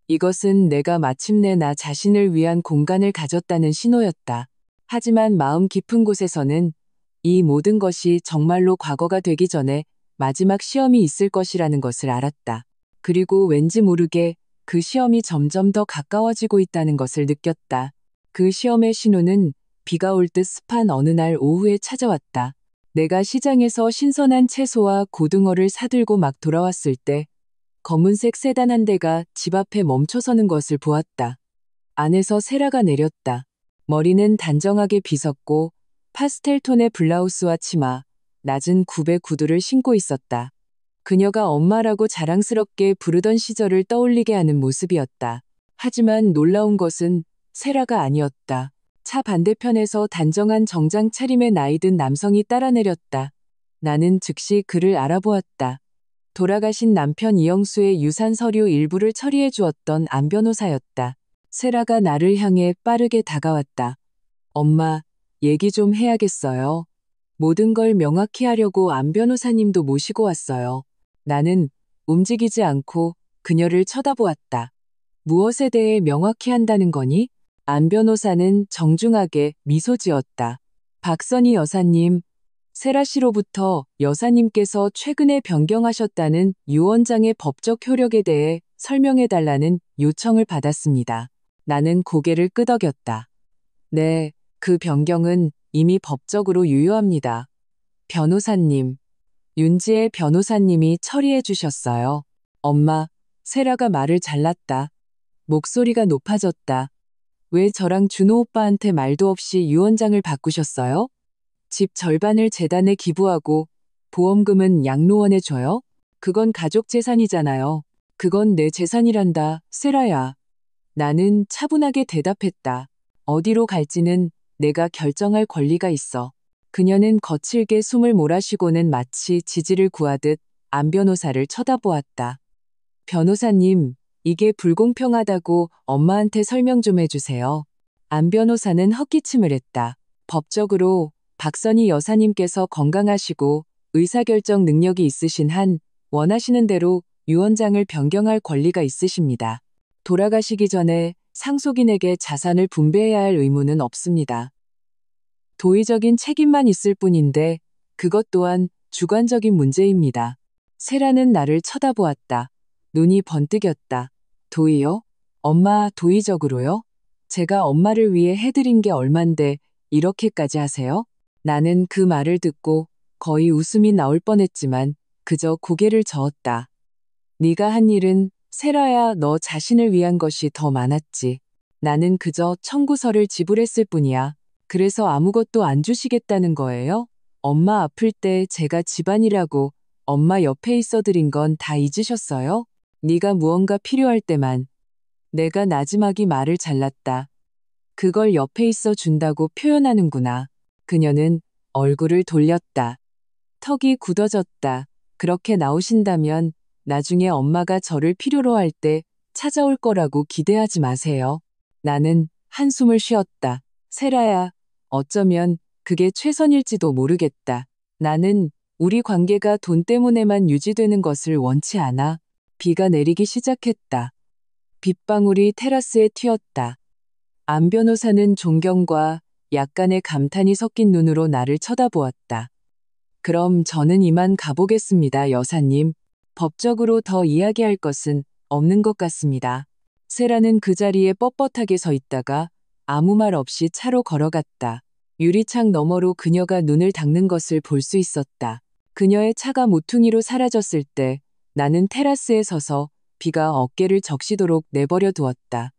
이것은 내가 마침내 나 자신을 위한 공간을 가졌다는 신호였다. 하지만 마음 깊은 곳에서는 이 모든 것이 정말로 과거가 되기 전에 마지막 시험이 있을 것이라는 것을 알았다. 그리고 왠지 모르게 그 시험이 점점 더 가까워지고 있다는 것을 느꼈다. 그 시험의 신호는 비가 올 듯 습한 어느 날 오후에 찾아왔다. 내가 시장에서 신선한 채소와 고등어를 사들고 막 돌아왔을 때 검은색 세단 한 대가 집 앞에 멈춰서는 것을 보았다. 안에서 세라가 내렸다. 머리는 단정하게 빗었고 파스텔 톤의 블라우스와 치마, 낮은 굽의 구두를 신고 있었다. 그녀가 엄마라고 자랑스럽게 부르던 시절을 떠올리게 하는 모습이었다. 하지만 놀라운 것은 세라가 아니었다. 차 반대편에서 단정한 정장 차림의 나이든 남성이 따라 내렸다. 나는 즉시 그를 알아보았다. 돌아가신 남편 이영수의 유산 서류 일부를 처리해 주었던 안 변호사였다. 세라가 나를 향해 빠르게 다가왔다. 엄마, 얘기 좀 해야겠어요. 모든 걸 명확히 하려고 안 변호사님도 모시고 왔어요. 나는 움직이지 않고 그녀를 쳐다보았다. 무엇에 대해 명확히 한다는 거니? 안 변호사는 정중하게 미소 지었다. 박선희 여사님, 세라 씨로부터 여사님께서 최근에 변경하셨다는 유언장의 법적 효력에 대해 설명해달라는 요청을 받았습니다. 나는 고개를 끄덕였다. 네, 그 변경은 이미 법적으로 유효합니다. 변호사님, 윤지의 변호사님이 처리해 주셨어요. 엄마, 세라가 말을 잘랐다. 목소리가 높아졌다. 왜 저랑 준호 오빠한테 말도 없이 유언장을 바꾸셨어요? 집 절반을 재단에 기부하고 보험금은 양로원에 줘요? 그건 가족 재산이잖아요. 그건 내 재산이란다, 세라야. 나는 차분하게 대답했다. 어디로 갈지는 내가 결정할 권리가 있어. 그녀는 거칠게 숨을 몰아쉬고는 마치 지지를 구하듯 안 변호사를 쳐다보았다. 변호사님, 이게 불공평하다고 엄마한테 설명 좀 해주세요. 안 변호사는 헛기침을 했다. 법적으로 박선희 여사님께서 건강하시고 의사결정 능력이 있으신 한 원하시는 대로 유언장을 변경할 권리가 있으십니다. 돌아가시기 전에 상속인에게 자산을 분배해야 할 의무는 없습니다. 도의적인 책임만 있을 뿐인데 그것 또한 주관적인 문제입니다. 세라는 나를 쳐다보았다. 눈이 번뜩였다. 도의요? 엄마 도의적으로요? 제가 엄마를 위해 해드린 게 얼만데 이렇게까지 하세요? 나는 그 말을 듣고 거의 웃음이 나올 뻔했지만 그저 고개를 저었다. 네가 한 일은 세라야 너 자신을 위한 것이 더 많았지. 나는 그저 청구서를 지불했을 뿐이야. 그래서 아무것도 안 주시겠다는 거예요? 엄마 아플 때 제가 집안이라고 엄마 옆에 있어 드린 건 다 잊으셨어요? 네가 무언가 필요할 때만. 내가 나지막이 말을 잘랐다. 그걸 옆에 있어 준다고 표현하는구나. 그녀는 얼굴을 돌렸다. 턱이 굳어졌다. 그렇게 나오신다면 나중에 엄마가 저를 필요로 할 때 찾아올 거라고 기대하지 마세요. 나는 한숨을 쉬었다. 세라야, 어쩌면 그게 최선일지도 모르겠다. 나는 우리 관계가 돈 때문에만 유지되는 것을 원치 않아. 비가 내리기 시작했다. 빗방울이 테라스에 튀었다. 안 변호사는 존경과 약간의 감탄이 섞인 눈으로 나를 쳐다보았다. 그럼 저는 이만 가보겠습니다, 여사님. 법적으로 더 이야기할 것은 없는 것 같습니다. 세라는 그 자리에 뻣뻣하게 서 있다가 아무 말 없이 차로 걸어갔다. 유리창 너머로 그녀가 눈을 닦는 것을 볼 수 있었다. 그녀의 차가 모퉁이로 사라졌을 때 나는 테라스에 서서 비가 어깨를 적시도록 내버려 두었다.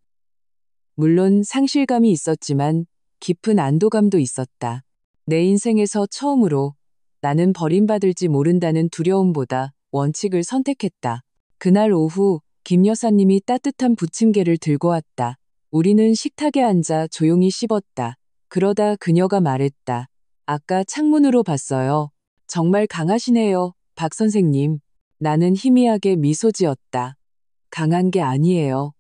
물론 상실감이 있었지만 깊은 안도감도 있었다. 내 인생에서 처음으로 나는 버림받을지 모른다는 두려움보다 원칙을 선택했다. 그날 오후 김 여사님이 따뜻한 부침개를 들고 왔다. 우리는 식탁에 앉아 조용히 씹었다. 그러다 그녀가 말했다. 아까 창문으로 봤어요. 정말 강하시네요, 박 선생님. 나는 희미하게 미소 지었다. 강한 게 아니에요.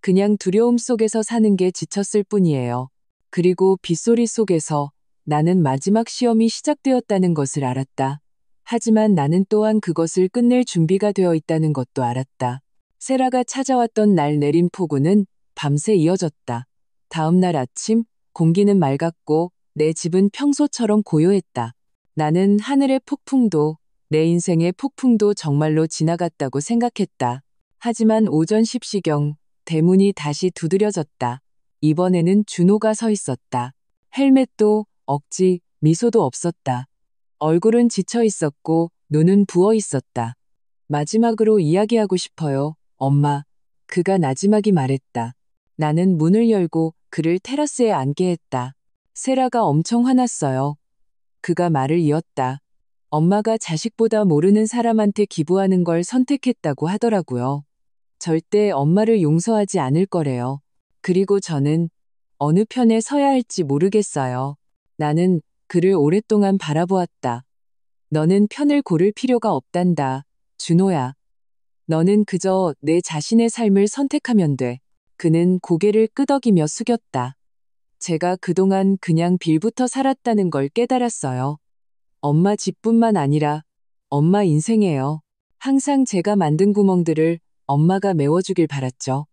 그냥 두려움 속에서 사는 게 지쳤을 뿐이에요. 그리고 빗소리 속에서 나는 마지막 시험이 시작되었다는 것을 알았다. 하지만 나는 또한 그것을 끝낼 준비가 되어 있다는 것도 알았다. 세라가 찾아왔던 날 내린 폭우는 밤새 이어졌다. 다음 날 아침 공기는 맑았고 내 집은 평소처럼 고요했다. 나는 하늘의 폭풍도 내 인생의 폭풍도 정말로 지나갔다고 생각했다. 하지만 오전 10시경 대문이 다시 두드려졌다. 이번에는 준호가 서 있었다. 헬멧도 억지, 미소도 없었다. 얼굴은 지쳐 있었고 눈은 부어 있었다. 마지막으로 이야기하고 싶어요, 엄마. 그가 나지막이 말했다. 나는 문을 열고 그를 테라스에 앉게 했다. 세라가 엄청 화났어요. 그가 말을 이었다. 엄마가 자식보다 모르는 사람한테 기부하는 걸 선택했다고 하더라고요. 절대 엄마를 용서하지 않을 거래요. 그리고 저는 어느 편에 서야 할지 모르겠어요. 나는 그를 오랫동안 바라보았다. 너는 편을 고를 필요가 없단다, 준호야. 너는 그저 내 자신의 삶을 선택하면 돼. 그는 고개를 끄덕이며 숙였다. 제가 그동안 그냥 빌부터 살았다는 걸 깨달았어요. 엄마 집뿐만 아니라 엄마 인생에요. 항상 제가 만든 구멍들을 엄마가 메워주길 바랐죠.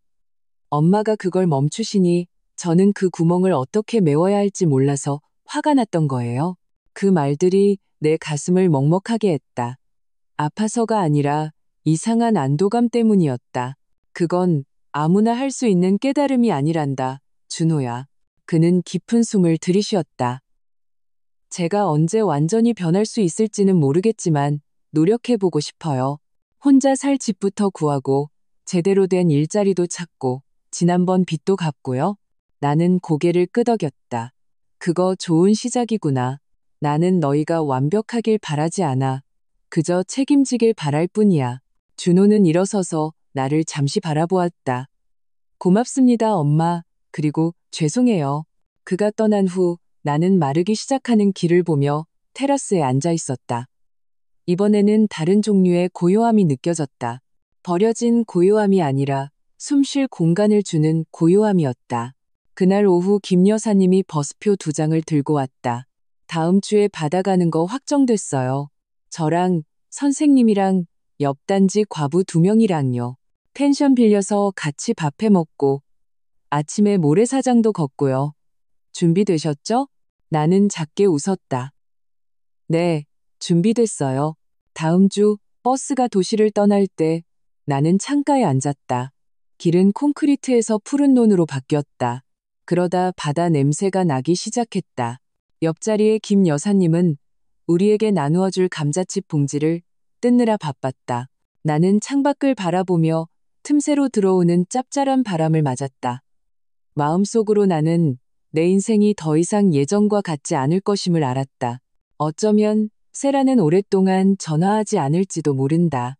엄마가 그걸 멈추시니 저는 그 구멍을 어떻게 메워야 할지 몰라서 화가 났던 거예요. 그 말들이 내 가슴을 먹먹하게 했다. 아파서가 아니라 이상한 안도감 때문이었다. 그건 아무나 할 수 있는 깨달음이 아니란다, 준호야. 그는 깊은 숨을 들이쉬었다. 제가 언제 완전히 변할 수 있을지는 모르겠지만 노력해보고 싶어요. 혼자 살 집부터 구하고 제대로 된 일자리도 찾고 지난번 빚도 갚고요. 나는 고개를 끄덕였다. 그거 좋은 시작이구나. 나는 너희가 완벽하길 바라지 않아. 그저 책임지길 바랄 뿐이야. 준호는 일어서서 나를 잠시 바라보았다. 고맙습니다, 엄마. 그리고 죄송해요. 그가 떠난 후 나는 마르기 시작하는 길을 보며 테라스에 앉아 있었다. 이번에는 다른 종류의 고요함이 느껴졌다. 버려진 고요함이 아니라 숨 쉴 공간을 주는 고요함이었다. 그날 오후 김 여사님이 버스표 2장을 들고 왔다. 다음 주에 받아가는 거 확정됐어요. 저랑 선생님이랑 옆 단지 과부 2명이랑요. 펜션 빌려서 같이 밥 해 먹고 아침에 모래사장도 걷고요. 준비되셨죠? 나는 작게 웃었다. 네, 준비됐어요. 다음 주 버스가 도시를 떠날 때 나는 창가에 앉았다. 길은 콘크리트에서 푸른 논으로 바뀌었다. 그러다 바다 냄새가 나기 시작했다. 옆자리의 김 여사님은 우리에게 나누어 줄 감자칩 봉지를 뜯느라 바빴다. 나는 창밖을 바라보며 틈새로 들어오는 짭짤한 바람을 맞았다. 마음속으로 나는 내 인생이 더 이상 예전과 같지 않을 것임을 알았다. 어쩌면 세라는 오랫동안 전화하지 않을지도 모른다.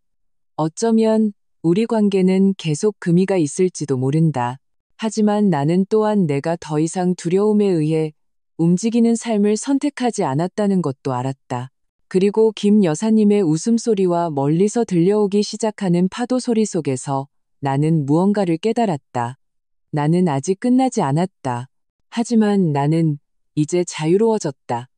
어쩌면 우리 관계는 계속 금이가 있을지도 모른다. 하지만 나는 또한 내가 더 이상 두려움에 의해 움직이는 삶을 선택하지 않았다는 것도 알았다. 그리고 김 여사님의 웃음소리와 멀리서 들려오기 시작하는 파도 소리 속에서 나는 무언가를 깨달았다. 나는 아직 끝나지 않았다. 하지만 나는 이제 자유로워졌다.